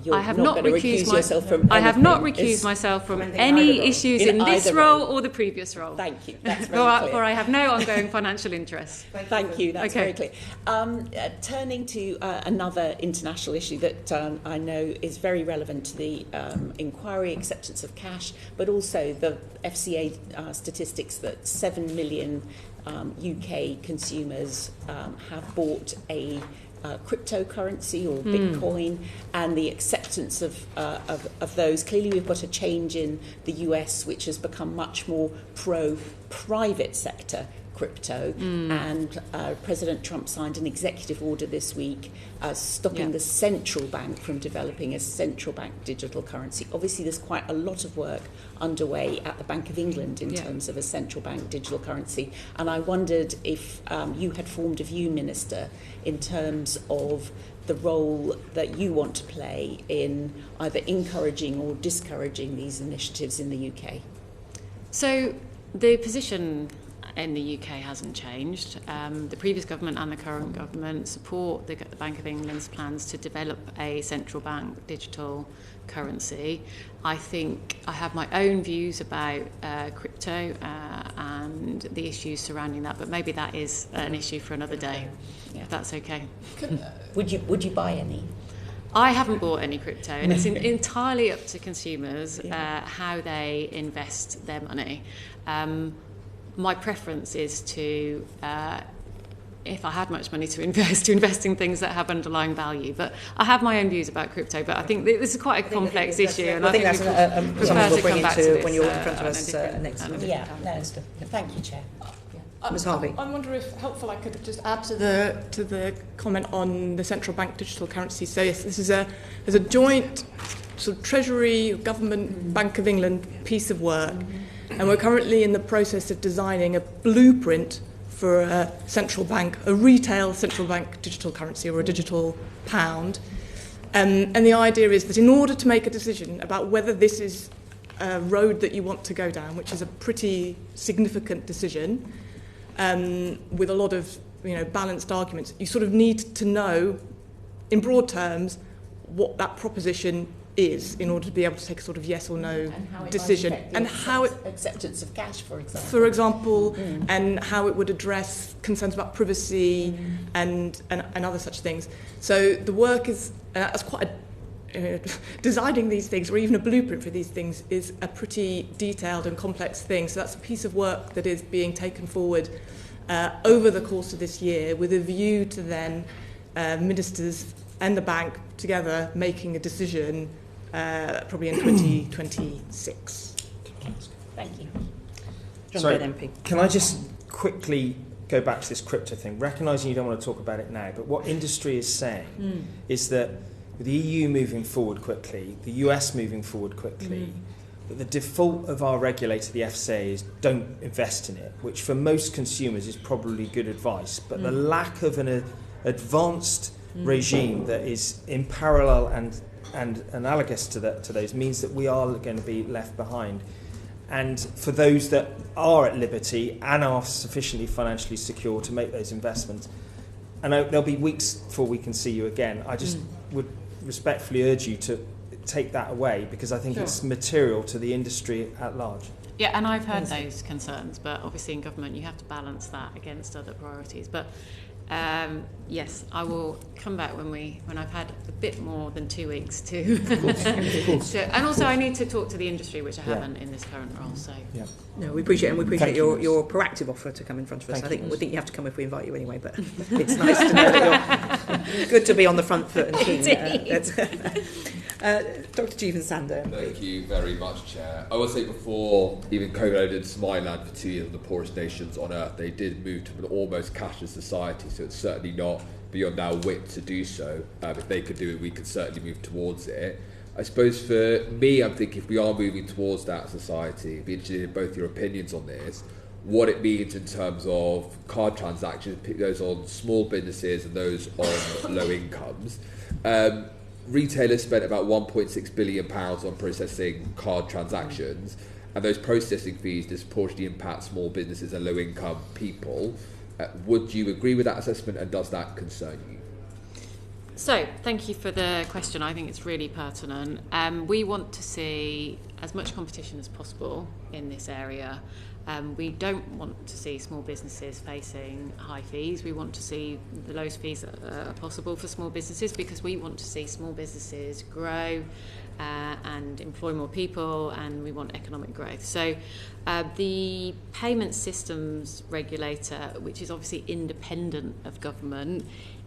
you're not going to recuse yourself from anything? I have not recused myself from any issues in this role or the previous role. Thank you, that's very clear. For I have no ongoing financial interest. Thank you, that's very clear. Turning to another international issue that I know is very relevant to the inquiry, acceptance of cash, but also the FCA statistics that 7 million UK consumers have bought a cryptocurrency or Bitcoin, and the acceptance of those. Clearly we've got a change in the US, which has become much more pro-private sector crypto, and President Trump signed an executive order this week stopping the central bank from developing a central bank digital currency. Obviously there's quite a lot of work underway at the Bank of England in terms of a central bank digital currency, and I wondered if you had formed a view, Minister, in terms of the role that you want to play in either encouraging or discouraging these initiatives in the UK. So the position in the UK hasn't changed. The previous government and the current government support the Bank of England's plans to develop a central bank digital currency. I think I have my own views about crypto and the issues surrounding that, but maybe that is an issue for another day, if that's okay. Would you buy any? I haven't bought any crypto, and it's entirely up to consumers how they invest their money. My preference is to, if I had much money to invest in things that have underlying value. But I have my own views about crypto, but I think this is quite a complex issue. And I think that's something we'll bring into when you're in front of us next time. Thank you, Chair. Ms. Harvey. I wonder if helpful I could just add to the comment on the central bank digital currency. So yes, this is a joint sort of Treasury, government, Bank of England piece of work. And we're currently in the process of designing a blueprint for a central bank, a retail central bank digital currency or a digital pound. And the idea is that in order to make a decision about whether this is a road that you want to go down, which is a pretty significant decision, with a lot of balanced arguments, you sort of need to know, in broad terms, what that proposition is in order to be able to take a sort of yes or no decision, and how it acceptance of cash, for example, and how it would address concerns about privacy and other such things. So the work is that's quite designing these things, or even a blueprint for these things, is a pretty detailed and complex thing. So that's a piece of work that is being taken forward over the course of this year, with a view to then ministers and the bank together making a decision probably in 2026. Thank you. Sorry, MP. Can I just quickly go back to this crypto thing, recognising you don't want to talk about it now, but what industry is saying is that with the EU moving forward quickly, the US moving forward quickly, that the default of our regulator, the FCA, is don't invest in it, which for most consumers is probably good advice, but the lack of an advanced regime that is in parallel and analogous to those means that we are going to be left behind. And for those that are at liberty and are sufficiently financially secure to make those investments, and there'll be weeks before we can see you again, I just would respectfully urge you to take that away, because I think it's material to the industry at large. Yeah, and I've heard those concerns, but obviously in government you have to balance that against other priorities. But yes, I will come back when I've had a bit more than 2 weeks to. And also, I need to talk to the industry, which I haven't in this current role. So no, we appreciate your proactive offer to come in front of us. I think you have to come if we invite you anyway. But it's nice to know that you're good to be on the front foot and keen. Dr. Jeevan Sander. Thank you very much, Chair. I will say before even COVID did Somaliland for 2 years, one of the poorest nations on earth, they did move to an almost cashless society, so it's certainly not beyond our wit to do so. If they could do it, we could certainly move towards it. I suppose for me, I'm thinking if we are moving towards that society, I'd be interested in both your opinions on this, what it means in terms of card transactions, those on small businesses and those on low incomes. Retailers spent about £1.6 billion on processing card transactions, and those processing fees disproportionately impact small businesses and low-income people. Would you agree with that assessment, and does that concern you? So, thank you for the question. I think it's really pertinent. We want to see as much competition as possible in this area. We don't want to see small businesses facing high fees. We want to see the lowest fees that are possible for small businesses, because we want to see small businesses grow and employ more people, and we want economic growth. So the payment systems regulator, which is obviously independent of government,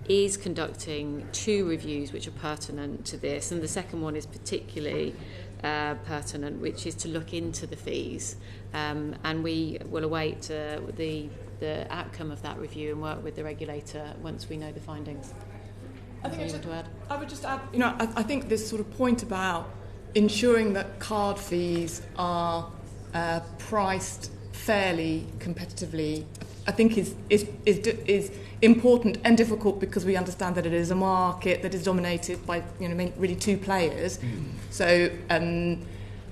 is conducting 2 reviews which are pertinent to this, and the second one is particularly pertinent, which is to look into the fees, and we will await the outcome of that review and work with the regulator once we know the findings. I would just add, I think this sort of point about ensuring that card fees are priced fairly, competitively, I think is important and difficult, because we understand that it is a market that is dominated by really 2 players. So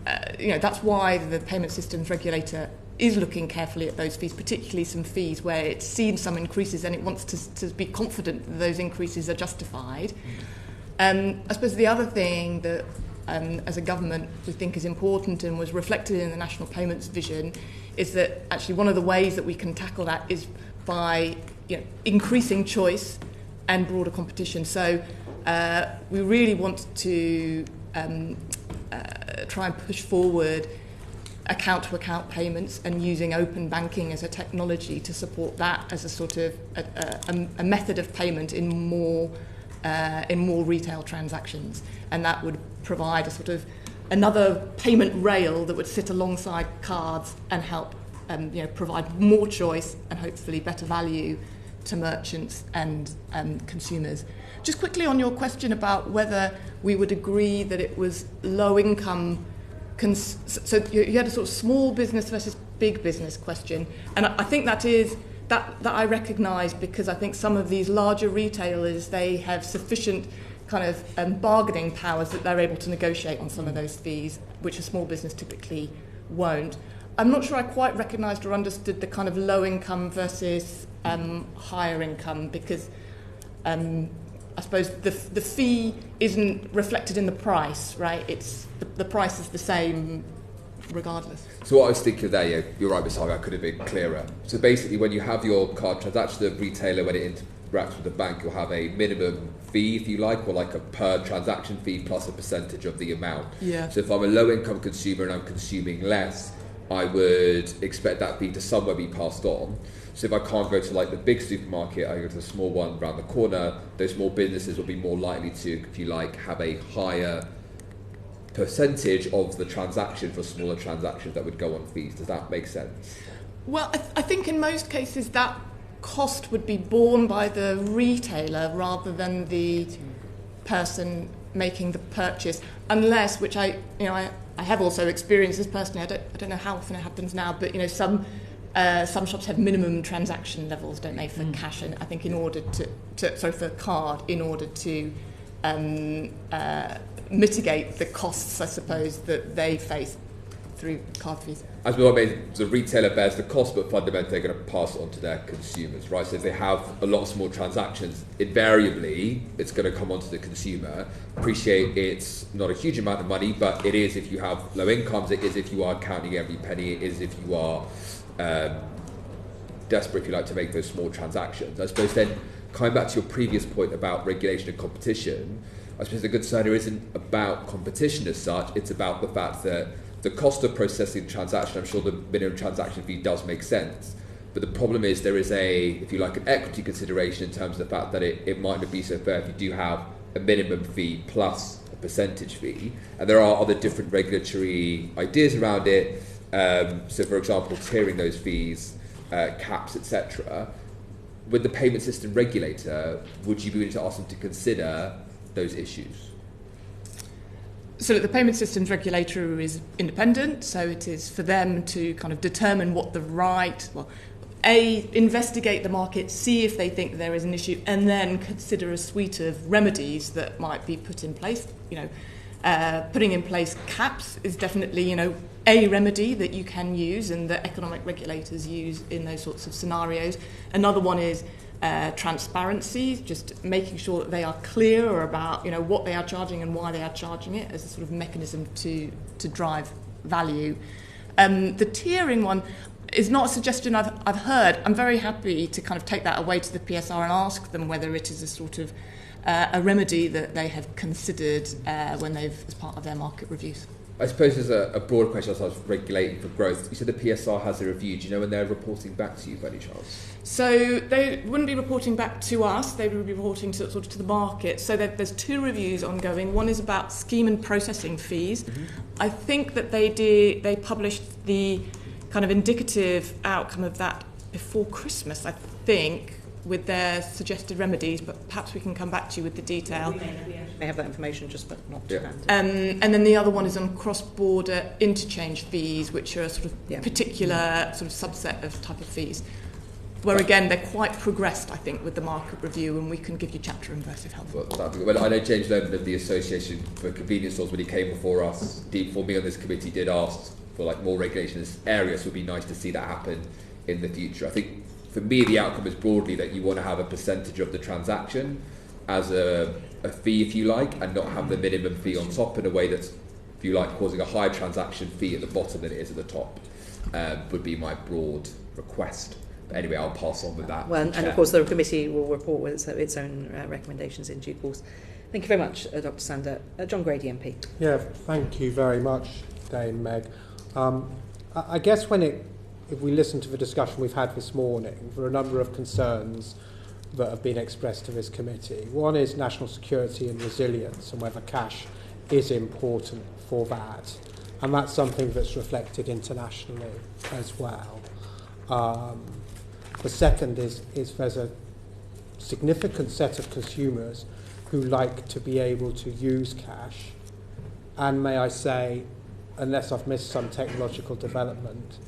that's why the payment systems regulator is looking carefully at those fees, particularly some fees where it's seen some increases and it wants to be confident that those increases are justified. I suppose the other thing that as a government we think is important and was reflected in the National Payments Vision is that actually one of the ways that we can tackle that is by increasing choice and broader competition. So we really want to try and push forward account-to-account payments and using open banking as a technology to support that as a sort of a method of payment in more retail transactions, and that would provide a sort of another payment rail that would sit alongside cards and help provide more choice and hopefully better value to merchants and consumers. Just quickly on your question about whether we would agree that it was low income. So you had a sort of small business versus big business question, and I think that I recognise, because I think some of these larger retailers, they have sufficient kind of bargaining powers that they're able to negotiate on some of those fees, which a small business typically won't. I'm not sure I quite recognised or understood the kind of low income versus higher income, because I suppose the fee isn't reflected in the price, right? It's the price is the same regardless. So what I was thinking there, you're right, Ms. Harvey, I could have been clearer. So basically, when you have your card transaction, the retailer, when it interacts with the bank, you'll have a minimum fee, if you like, or like a per transaction fee plus a percentage of the amount. Yeah. So if I'm a low-income consumer and I'm consuming less, I would expect that fee to somewhere be passed on. So if I can't go to like the big supermarket, I go to the small one around the corner, those small businesses will be more likely to, if you like, have a higher percentage of the transaction for smaller transactions that would go on fees. Does that make sense? Well, I think in most cases that cost would be borne by the retailer rather than the person making the purchase, unless, which I have also experienced this personally. I don't know how often it happens now, but some shops have minimum transaction levels, don't they, for cash, and I think in order for card, in order to mitigate the costs, I suppose, that they face through card fees. As we always mean, the retailer bears the cost, but fundamentally they're going to pass it on to their consumers, right? So if they have a lot of small transactions, invariably it's going to come onto the consumer. Appreciate it's not a huge amount of money, but it is if you have low incomes, it is if you are counting every penny, it is if you are desperate, if you like, to make those small transactions. I suppose then, coming back to your previous point about regulation and competition, I suppose the concern here isn't about competition as such, it's about the fact that the cost of processing the transaction, I'm sure the minimum transaction fee does make sense, but the problem is there is if you like, an equity consideration in terms of the fact that it might not be so fair if you do have a minimum fee plus a percentage fee, and there are other different regulatory ideas around it, so for example, tiering those fees, caps, etc. With the payment system regulator, would you be willing to ask them to consider those issues? So the payment systems regulator is independent, so it is for them to kind of determine what investigate the market, see if they think there is an issue, and then consider a suite of remedies that might be put in place. putting in place caps is definitely, a remedy that you can use and that economic regulators use in those sorts of scenarios. Another one is transparency, just making sure that they are clear about what they are charging and why they are charging it as a sort of mechanism to drive value. The tiering one is not a suggestion I've heard. I'm very happy to kind of take that away to the PSR and ask them whether it is a sort of a remedy that they have considered when they've, as part of their market reviews. I suppose there's a broad question as I was regulating for growth. You said the PSR has a review. Do you know when they're reporting back to you by any chance? So they wouldn't be reporting back to us, they would be reporting to the market. So there's 2 reviews ongoing. One is about scheme and processing fees. Mm-hmm. I think that they published the kind of indicative outcome of that before Christmas, I think, with their suggested remedies, but perhaps we can come back to you with the detail. We may have that information, just but not to hand. And then the other one is on cross-border interchange fees, which are a sort of particular sort of subset of type of fees, where again they're quite progressed, I think, with the market review, and we can give you chapter and verse if helpful. Well, I know James Lemon of the Association for Convenience Stores, when he came before us, for me on this committee, did ask for more regulation in this area, so it would be nice to see that happen in the future. I think for me, the outcome is broadly that you want to have a percentage of the transaction as a fee, if you like, and not have the minimum fee on top in a way that's, if you like, causing a higher transaction fee at the bottom than it is at the top, would be my broad request. But anyway, I'll pass on with that. Well, and of course the committee will report with its own recommendations in due course. Thank you very much, Dr. Sander. John Grady MP. Yeah, thank you very much, Dame Meg. I guess if we listen to the discussion we've had this morning, there are a number of concerns that have been expressed to this committee. One is national security and resilience and whether cash is important for that. And that's something that's reflected internationally as well. The second is there's a significant set of consumers who like to be able to use cash. And may I say, unless I've missed some technological development,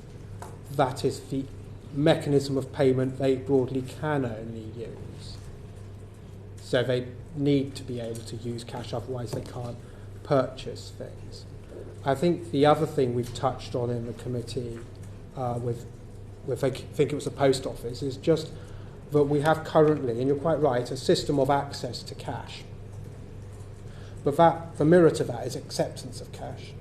that is the mechanism of payment they broadly can only use. So they need to be able to use cash, otherwise they can't purchase things. I think the other thing we've touched on in the committee with I think it was the post office, is just that we have currently, and you're quite right, a system of access to cash. But the mirror to that is acceptance of cash.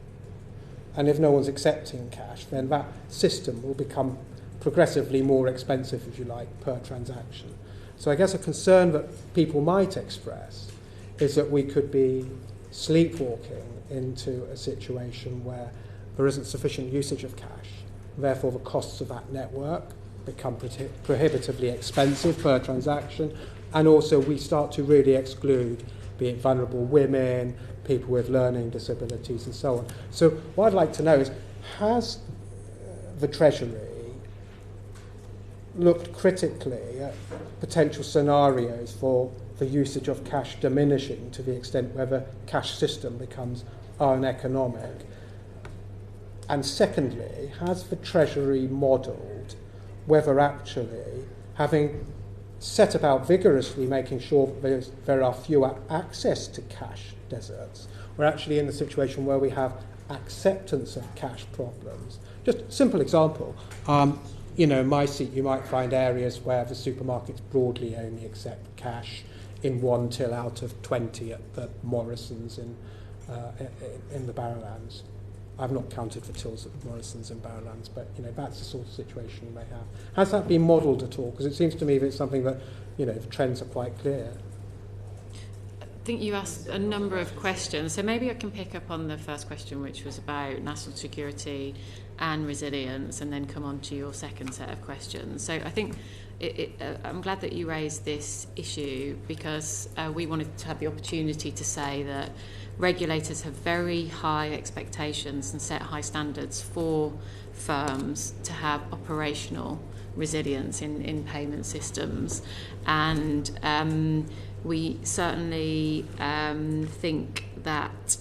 And if no one's accepting cash, then that system will become progressively more expensive, if you like, per transaction. So I guess a concern that people might express is that we could be sleepwalking into a situation where there isn't sufficient usage of cash. Therefore, the costs of that network become prohibitively expensive per transaction. And also we start to really exclude, be it vulnerable women, people with learning disabilities and so on. So what I'd like to know is, has the Treasury looked critically at potential scenarios for the usage of cash diminishing to the extent where the cash system becomes uneconomic? And secondly, has the Treasury modelled whether actually, having set about vigorously making sure that there are fewer access to cash deserts, we're actually in the situation where we have acceptance of cash problems. Just a simple example, in my seat you might find areas where the supermarkets broadly only accept cash in 1 till out of 20 at the Morrisons in the Barrowlands. I've not counted for tills at the Morrisons and Barrowlands, but that's the sort of situation you may have. Has that been modelled at all? Because it seems to me that it's something that the trends are quite clear. I think you asked a number of questions, so maybe I can pick up on the first question, which was about national security and resilience, and then come on to your second set of questions. So I think I'm glad that you raised this issue, because we wanted to have the opportunity to say that regulators have very high expectations and set high standards for firms to have operational resilience in payment systems. And we certainly think that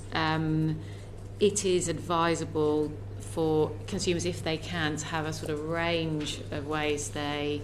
it is advisable for consumers, if they can, to have a sort of range of ways they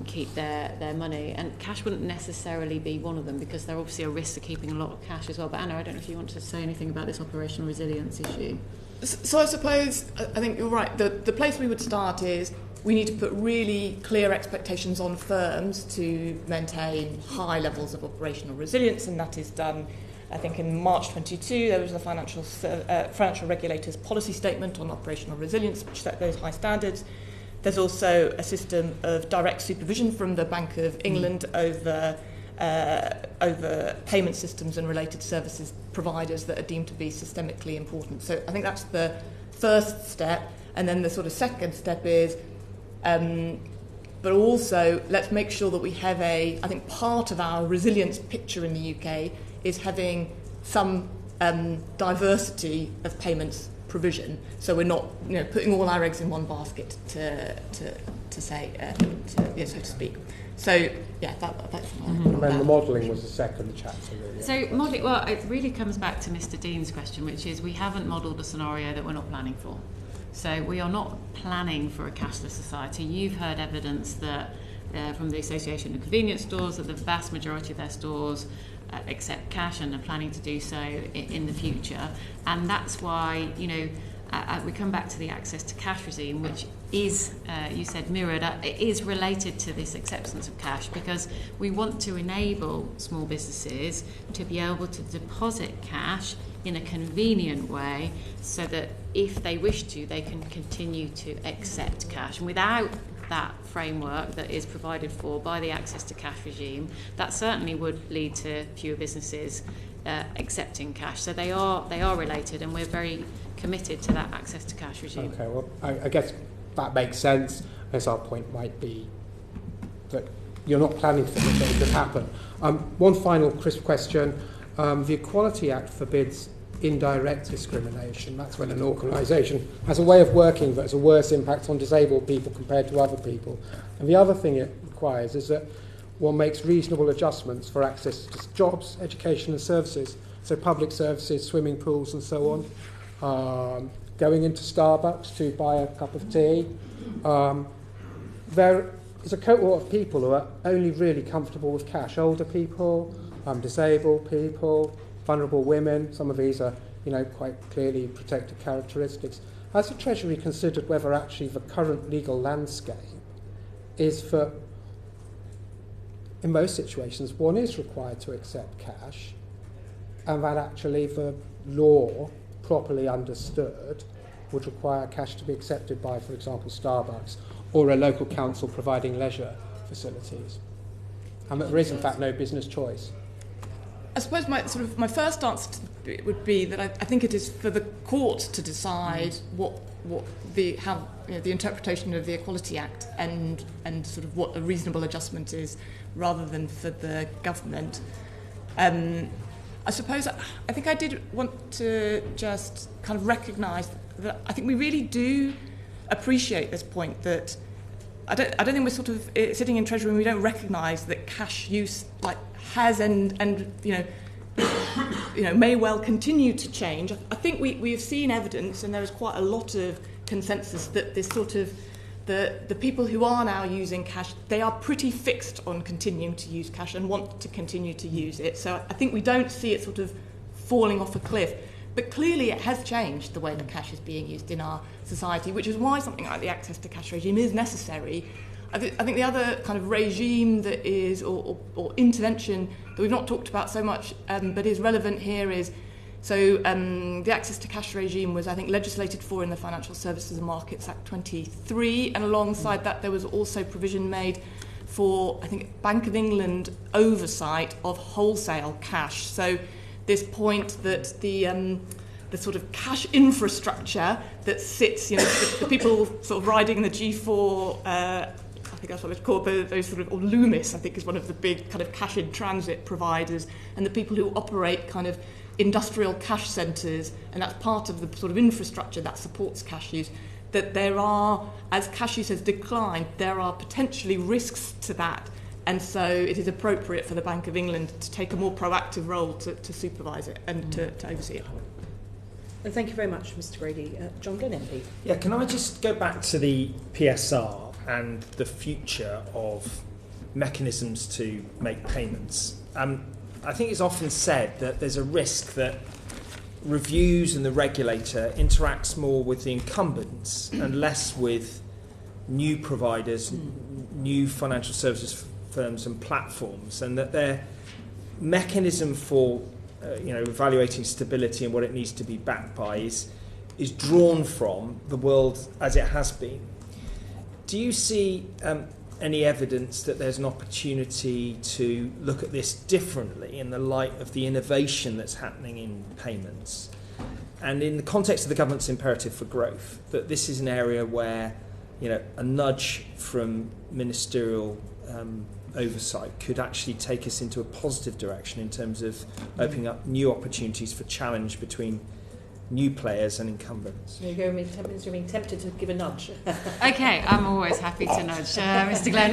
keep their money. And cash wouldn't necessarily be one of them, because there obviously are risks to keeping a lot of cash as well. But Anna, I don't know if you want to say anything about this operational resilience issue. So I suppose, I think you're right. The place we would start is we need to put really clear expectations on firms to maintain high levels of operational resilience, and that is done, I think, in March 22. There was the financial regulators policy statement on operational resilience, which set those high standards. There's also a system of direct supervision from the Bank of England over payment systems and related services providers that are deemed to be systemically important. So I think that's the first step. And then the sort of second step is, but also let's make sure that we have I think part of our resilience picture in the UK is having some diversity of payments provision. So we're not, putting all our eggs in one basket so to speak. So yeah, that's. And then the modelling was the second chapter, really. So modelling, well, it really comes back to Mr. Dean's question, which is we haven't modelled a scenario that we're not planning for. So we are not planning for a cashless society. You've heard evidence that from the Association of Convenience Stores that the vast majority of their stores accept cash and are planning to do so in the future. And that's why, we come back to the access to cash regime, which is, you said, mirrored, it is related to this acceptance of cash, because we want to enable small businesses to be able to deposit cash in a convenient way so that if they wish to, they can continue to accept cash. And without that framework that is provided for by the access to cash regime, that certainly would lead to fewer businesses accepting cash. So they are related, and we're very committed to that access to cash regime. Okay, well, I guess that makes sense, as our point might be that you're not planning for this to happen. One final crisp question. The Equality Act forbids indirect discrimination. That's when an organisation has a way of working that has a worse impact on disabled people compared to other people. And the other thing it requires is that one makes reasonable adjustments for access to jobs, education and services, so public services, swimming pools and so on. Going into Starbucks to buy a cup of tea. There is a cohort of people who are only really comfortable with cash. Older people, disabled people, vulnerable women. Some of these are, quite clearly protected characteristics. Has the Treasury considered whether actually the current legal landscape is for, in most situations, one is required to accept cash, and that actually the law, properly understood, would require cash to be accepted by, for example, Starbucks or a local council providing leisure facilities, and that there is in fact no business choice? I suppose my first answer would be that I think it is for the court to decide what the interpretation of the Equality Act and sort of what a reasonable adjustment is, rather than for the government. I suppose I think I did want to just kind of recognise that I think we really do appreciate this point that I don't think we're sort of sitting in Treasury and we don't recognise that cash use has and may well continue to change. I think we've seen evidence, and there is quite a lot of consensus that this sort of the people who are now using cash, they are pretty fixed on continuing to use cash and want to continue to use it. So I think we don't see it sort of falling off a cliff. But clearly it has changed the way that cash is being used in our society, which is why something like the access to cash regime is necessary. I think the other kind of regime that is, or intervention that we've not talked about so much, but is relevant here is, the access to cash regime was, I think, legislated for in the Financial Services and Markets Act 23, and alongside that there was also provision made for, I think, Bank of England oversight of wholesale cash. So this point that the sort of cash infrastructure that sits, the people sort of riding the G4, I think that's what it's called, those sort of, or Loomis, I think, is one of the big kind of cash in transit providers, and the people who operate kind of industrial cash centres, and that's part of the sort of infrastructure that supports cash use, that there are, as cash use has declined, there are potentially risks to that. And so it is appropriate for the Bank of England to take a more proactive role to supervise it and to oversee it. Thank you very much, Mr. Grady. John Glynn, MP. Yeah, can I just go back to the PSR? and the future of mechanisms to make payments. I think it's often said that there's a risk that reviews and the regulator interacts more with the incumbents and less with new providers, new financial services firms and platforms, and that their mechanism for evaluating stability and what it needs to be backed by is drawn from the world as it has been. Do you see any evidence that there's an opportunity to look at this differently in the light of the innovation that's happening in payments? And in the context of the government's imperative for growth, that this is an area where a nudge from ministerial oversight could actually take us into a positive direction in terms of opening up new opportunities for challenge between new players and incumbents. There you go, Minister, being tempted to give a nudge. Okay, I'm always happy to nudge, Mr. Glenn.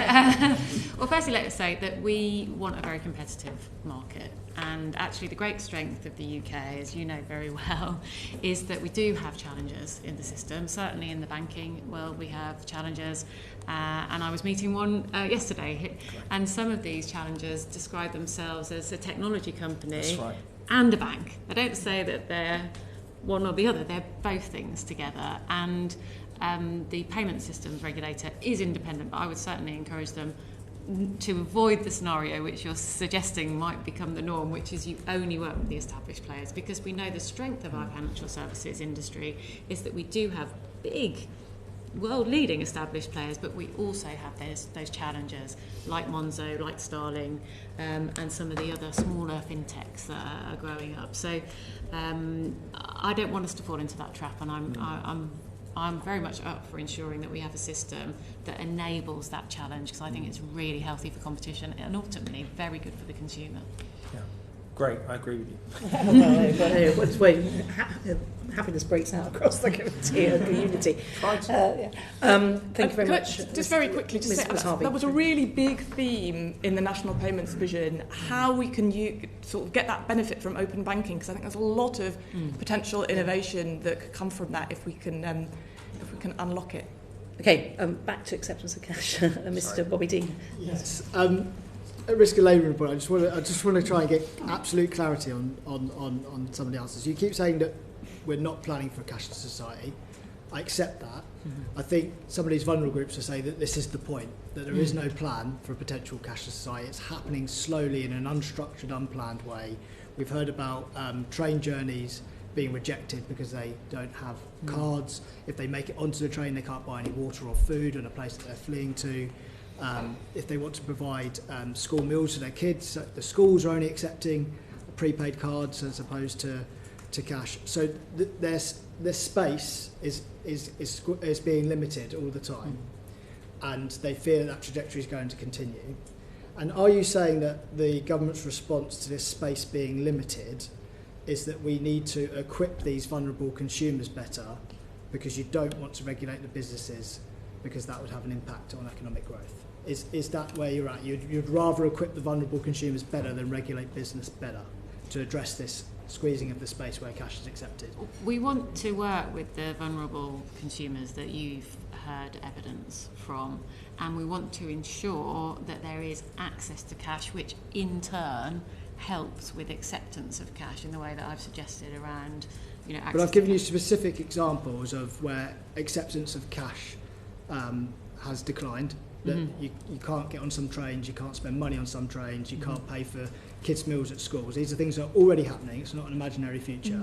Well, firstly, let us say that we want a very competitive market. And actually, the great strength of the UK, as you know very well, is that we do have challenges in the system. Certainly in the banking world, we have challenges. And I was meeting one yesterday. And some of these challenges describe themselves as a technology company and a bank. I don't say that they're one or the other, they're both things together. And the payment systems regulator is independent, but I would certainly encourage them to avoid the scenario which you're suggesting might become the norm, which is you only work with the established players, because we know the strength of our financial services industry is that we do have big, world-leading established players, but we also have those challengers like Monzo, like Starling, and some of the other smaller fintechs that are growing up. So I don't want us to fall into that trap, and I'm very much up for ensuring that we have a system that enables that challenge, because I think it's really healthy for competition and ultimately very good for the consumer. Yeah, great, I agree with you. Happiness breaks out across the committee and community. Thank you very much. Just very quickly, just say, that was a really big theme in the National Payments Vision, how we can sort of get that benefit from open banking, because I think there's a lot of potential innovation that could come from that if we can unlock it. Okay, back to acceptance of cash. Mr. Bobby Dean. Yes. At risk of labouring the point, I just want to try and get absolute clarity on some of the answers. You keep saying that we're not planning for a cashless society. I accept that. I think some of these vulnerable groups are saying that this is the point, that there is no plan for a potential cashless society. It's happening slowly in an unstructured, unplanned way. We've heard about train journeys being rejected because they don't have cards. If they make it onto the train, they can't buy any water or food in a place that they're fleeing to. If they want to provide school meals to their kids, the schools are only accepting prepaid cards as opposed to cash. So their space is being limited all the time, and they fear that trajectory is going to continue. And are you saying that the government's response to this space being limited is that we need to equip these vulnerable consumers better because you don't want to regulate the businesses because that would have an impact on economic growth? Is that where you're at? You'd rather equip the vulnerable consumers better than regulate business better to address this squeezing of the space where cash is accepted? We want to work with the vulnerable consumers that you've heard evidence from, and we want to ensure that there is access to cash, which in turn helps with acceptance of cash in the way that I've suggested around, access. But I've given you specific examples of where acceptance of cash has declined. That you can't get on some trains, you can't spend money on some trains, you can't pay for kids' meals at schools. These are things that are already happening. It's not an imaginary future.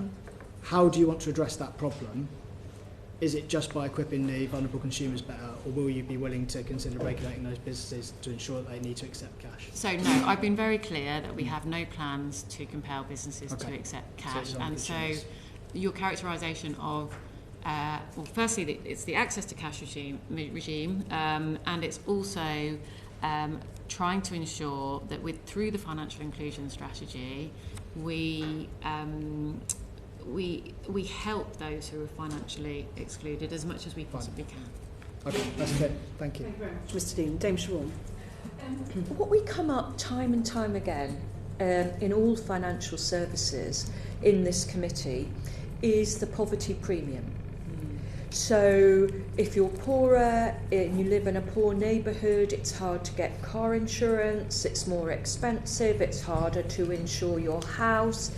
How do you want to address that problem? Is it just by equipping the vulnerable consumers better, or will you be willing to consider regulating those businesses to ensure that they need to accept cash? So no, I've been very clear that we have no plans to compel businesses to accept cash. So your characterisation of firstly, it's the access to cash regime, and it's also trying to ensure that through the financial inclusion strategy, we help those who are financially excluded as much as we possibly can. Okay, that's good. Thank you. Thank you very much, Mr. Dean. Dame Siobhan. What we come up time and time again in all financial services in this committee is the poverty premium. So if you're poorer and you live in a poor neighbourhood, it's hard to get car insurance, it's more expensive, it's harder to insure your house,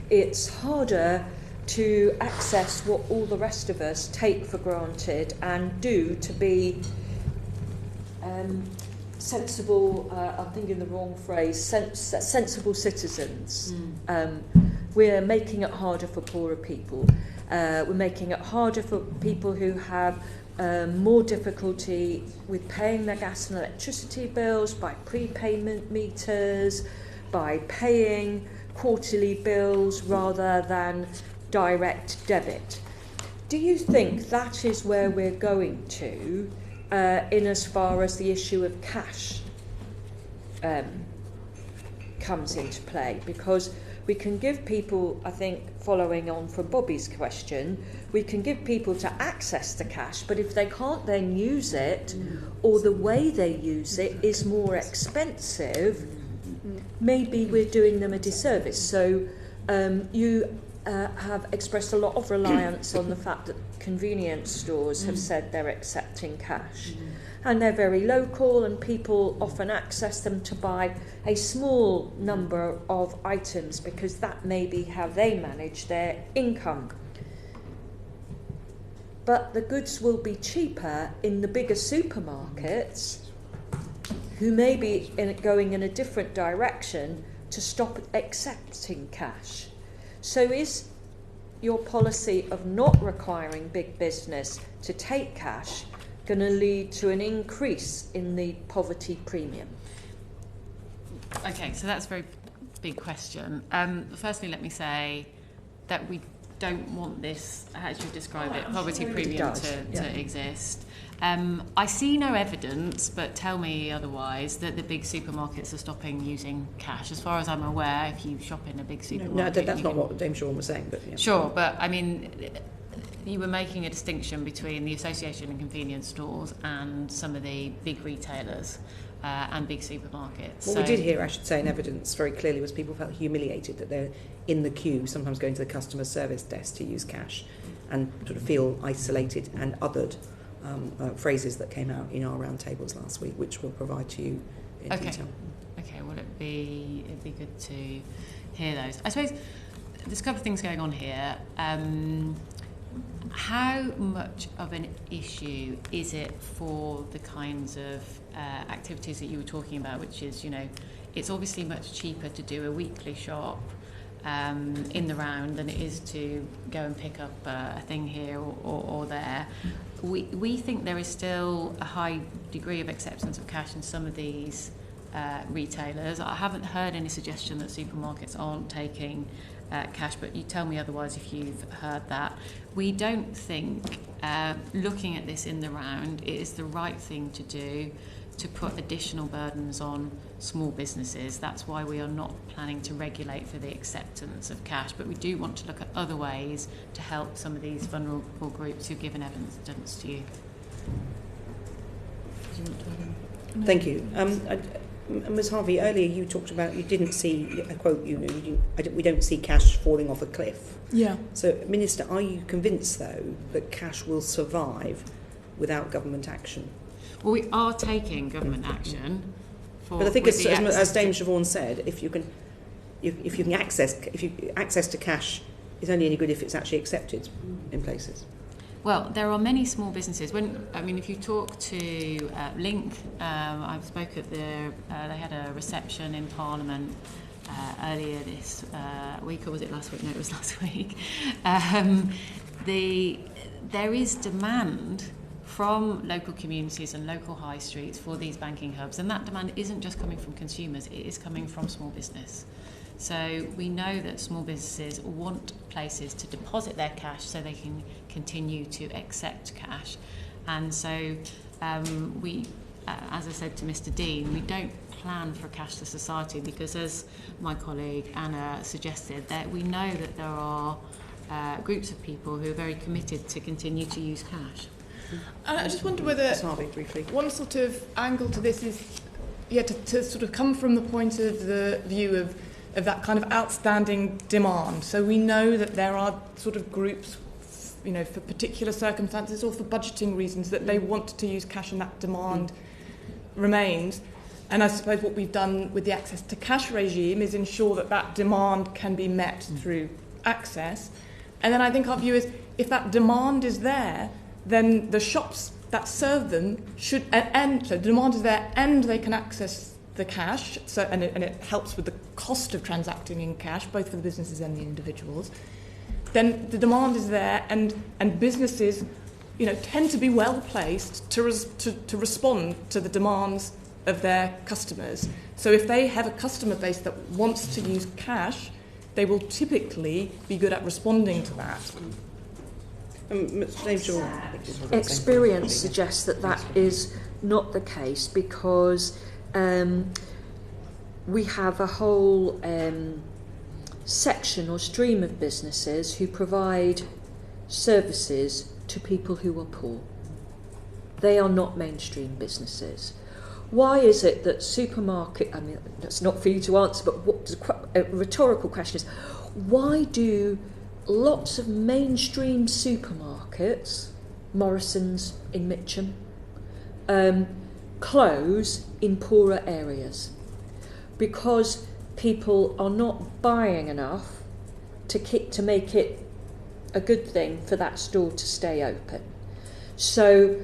it's harder to access what all the rest of us take for granted and do to be sensible, I'm thinking the wrong phrase, sensible citizens. We're making it harder for poorer people. We're making it harder for people who have more difficulty with paying their gas and electricity bills by prepayment meters, by paying quarterly bills rather than direct debit. Do you think that is where we're going to in as far as the issue of cash comes into play? Because we can give people, I think, following on from Bobby's question, we can give people to access the cash, but if they can't then use it, or the way they use it is more expensive, maybe we're doing them a disservice. So you have expressed a lot of reliance on the fact that convenience stores have said they're accepting cash. And they're very local, and people often access them to buy a small number of items because that may be how they manage their income. But the goods will be cheaper in the bigger supermarkets, who may be going in a different direction to stop accepting cash. So is your policy of not requiring big business to take cash going to lead to an increase in the poverty premium? Okay, so that's a very big question. Firstly, let me say that we don't want this, as you describe it, poverty premium to exist. I see no evidence, but tell me otherwise, that the big supermarkets are stopping using cash. As far as I'm aware, if you shop in a big supermarket... No, that's not what Dame Sean was saying. But yeah. Sure, but I mean... You were making a distinction between the association and convenience stores and some of the big retailers and big supermarkets. What we did hear, I should say, in evidence very clearly was people felt humiliated that they're in the queue, sometimes going to the customer service desk to use cash, and sort of feel isolated and othered. Phrases that came out in our roundtables last week, which we'll provide to you in detail. Okay, well, it'd be good to hear those. I suppose there's a couple of things going on here. How much of an issue is it for the kinds of activities that you were talking about, which is, it's obviously much cheaper to do a weekly shop in the round than it is to go and pick up a thing here or there. We think there is still a high degree of acceptance of cash in some of these retailers. I haven't heard any suggestion that supermarkets aren't taking cash, but you tell me otherwise if you've heard that. We don't think, looking at this in the round, it is the right thing to do to put additional burdens on small businesses. That's why we are not planning to regulate for the acceptance of cash, but we do want to look at other ways to help some of these vulnerable groups who've given evidence to you. Thank you. Ms. Harvey, earlier you talked about you didn't see, a quote, we don't see cash falling off a cliff. Yeah. So, Minister, are you convinced, though, that cash will survive without government action? Well, we are taking government action. But I think, as Dame Siobhan said, if you access to cash is only any good if it's actually accepted in places. Well, there are many small businesses. If you talk to Link, I spoke at they had a reception in Parliament earlier this week, or was it last week? No, it was last week. There is demand from local communities and local high streets for these banking hubs, and that demand isn't just coming from consumers, it is coming from small business. So we know that small businesses want places to deposit their cash so they can continue to accept cash. And so we, as I said to Mr. Dean, we don't plan for a cashless society because, as my colleague Anna suggested, that we know that there are groups of people who are very committed to continue to use cash. I just wonder whether one sort of angle to this is to sort of come from the point of the view of that kind of outstanding demand. So we know that there are sort of groups for particular circumstances or for budgeting reasons that they want to use cash and that demand remains. And I suppose what we've done with the access to cash regime is ensure that that demand can be met through access. And then I think our view is if that demand is there, then the shops that serve them should, and so the demand is there and they can access the cash, so and it helps with the cost of transacting in cash, both for the businesses and the individuals. Then the demand is there, and businesses, tend to be well placed to respond to the demands of their customers. So if they have a customer base that wants to use cash, they will typically be good at responding to that. Experience suggests that is not the case, because we have a whole section or stream of businesses who provide services to people who are poor. They are not mainstream businesses. Why is it that that's not for you to answer, but a rhetorical question is, why do lots of mainstream supermarkets, Morrison's in Mitcham, close in poorer areas? Because people are not buying enough to make it a good thing for that store to stay open. So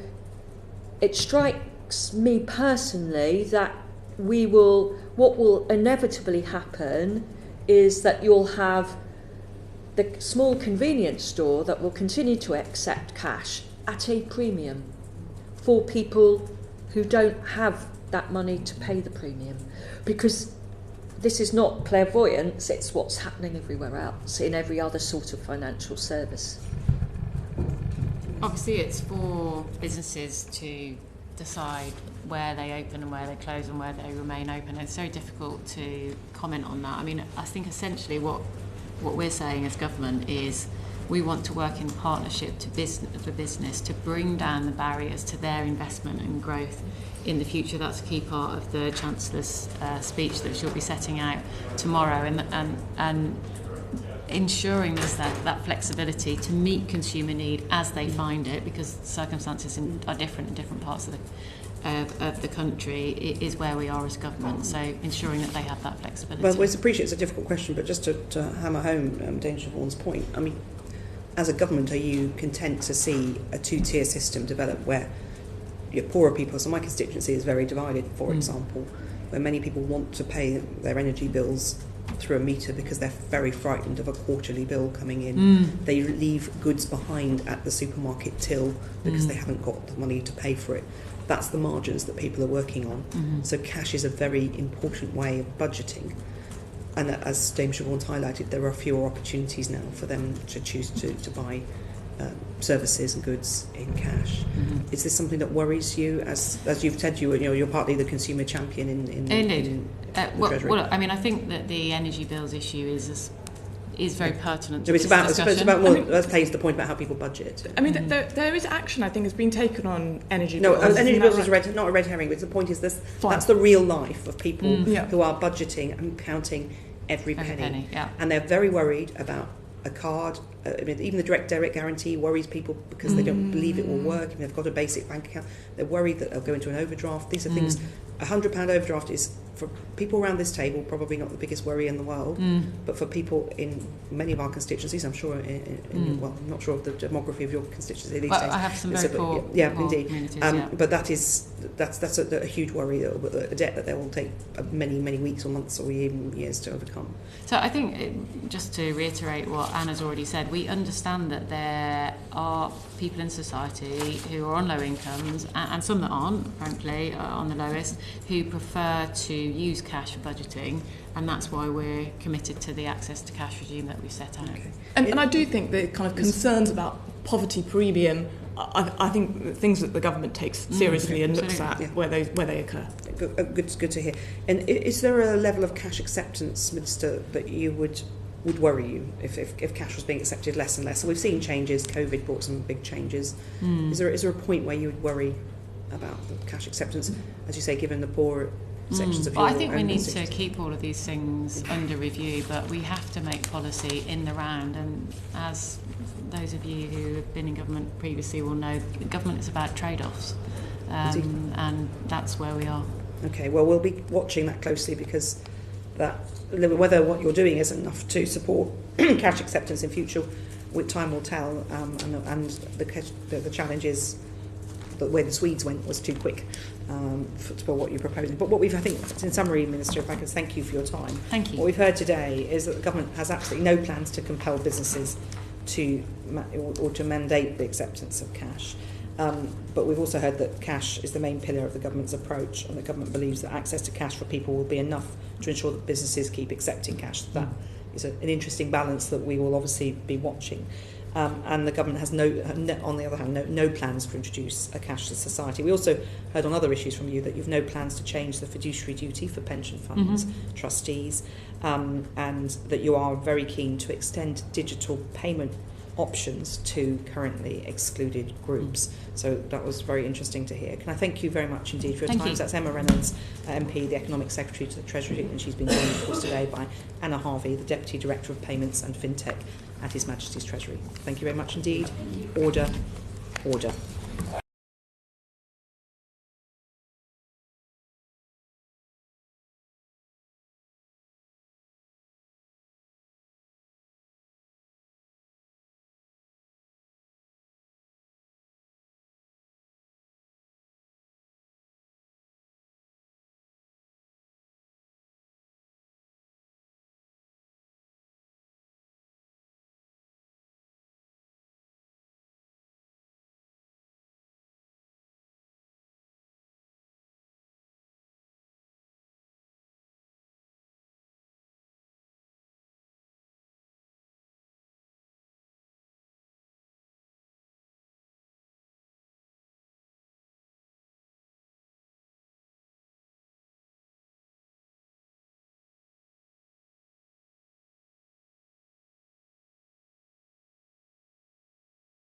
it strikes me personally that what will inevitably happen is that you'll have the small convenience store that will continue to accept cash at a premium for people who don't have that money to pay the premium. Because this is not clairvoyance, it's what's happening everywhere else, in every other sort of financial service. Obviously, it's for businesses to decide where they open and where they close and where they remain open. It's very difficult to comment on that. I mean, I think essentially what we're saying as government is we want to work in partnership for business to bring down the barriers to their investment and growth in the future. That's a key part of the Chancellor's speech that she'll be setting out tomorrow, and ensuring there's that flexibility to meet consumer need as they find it, because circumstances are different in different parts of the country, is where we are as government. So ensuring that they have that flexibility. Well, I appreciate it's a difficult question, but just to hammer home Dame Siobhan's point, I mean, as a government, are you content to see a two-tier system develop where poorer people, so my constituency is very divided, for example, where many people want to pay their energy bills through a meter because they're very frightened of a quarterly bill coming in. They leave goods behind at the supermarket till because they haven't got the money to pay for it. That's the margins that people are working on. So cash is a very important way of budgeting. And as Dame Siobhan's highlighted, there are fewer opportunities now for them to choose to buy services and goods in cash. Is this something that worries you? As you've said, you're partly the consumer champion in the Treasury. Well, I mean, I think that the energy bills issue is very pertinent to it's this about discussion. it's about more. That plays the point about how people budget. I mean, there is action, I think, has been taken on energy No, bills. energy bills is not a red herring. But the point is this: that's the real life of people who are budgeting and counting every penny. And they're very worried about a card. I mean, even the direct debit guarantee worries people because they don't believe it will work. If they've got a basic bank account, they're worried that they'll go into an overdraft. These are things. £100 overdraft is, for people around this table, probably not the biggest worry in the world, but for people in many of our constituencies, I'm sure, well, I'm not sure of the demography of your constituency these days. I have some very poor indeed. communities, But that's a huge worry, a debt that they will take many weeks or months or even years to overcome. So I think, just to reiterate what Anna's already said, we understand that there are people in society who are on low incomes, and some that aren't, frankly, on the lowest, who prefer to use cash for budgeting, and that's why we're committed to the access to cash regime that we've set out. Okay. And I do think the kind of concerns about poverty premium, I think things that the government takes seriously and looks at where they occur. Good to hear. And is there a level of cash acceptance, Minister, that you would worry you if cash was being accepted less and less? So we've seen changes. COVID brought some big changes. Is there a point where you would worry about the cash acceptance, as you say, given the poor sections of Well, your I think we own need to constituency. keep all of these things under review, but we have to make policy in the round. And as those of you who have been in government previously will know, government is about trade-offs, and that's where we are. Okay, well, we'll be watching that closely, because that whether what you're doing is enough to support cash acceptance in future, with time will tell. And the challenge is that where the Swedes went was too quick for what you're proposing. But what I think, in summary, Minister, if I could thank you for your time. Thank you. What we've heard today is that the government has absolutely no plans to compel businesses or to mandate the acceptance of cash. But we've also heard that cash is the main pillar of the government's approach, and the government believes that access to cash for people will be enough to ensure that businesses keep accepting cash. That is an interesting balance that we will obviously be watching. And the government has on the other hand, no plans to introduce a cashless society. We also heard on other issues from you that you've no plans to change the fiduciary duty for pension funds, trustees, and that you are very keen to extend digital payment options to currently excluded groups. So that was very interesting to hear. Can I thank you very much indeed for your time? That's Emma Reynolds, MP, the Economic Secretary to the Treasury, and she's been joined, of course, today by Anna Harvey, the Deputy Director of Payments and Fintech at His Majesty's Treasury. Thank you very much indeed. Order.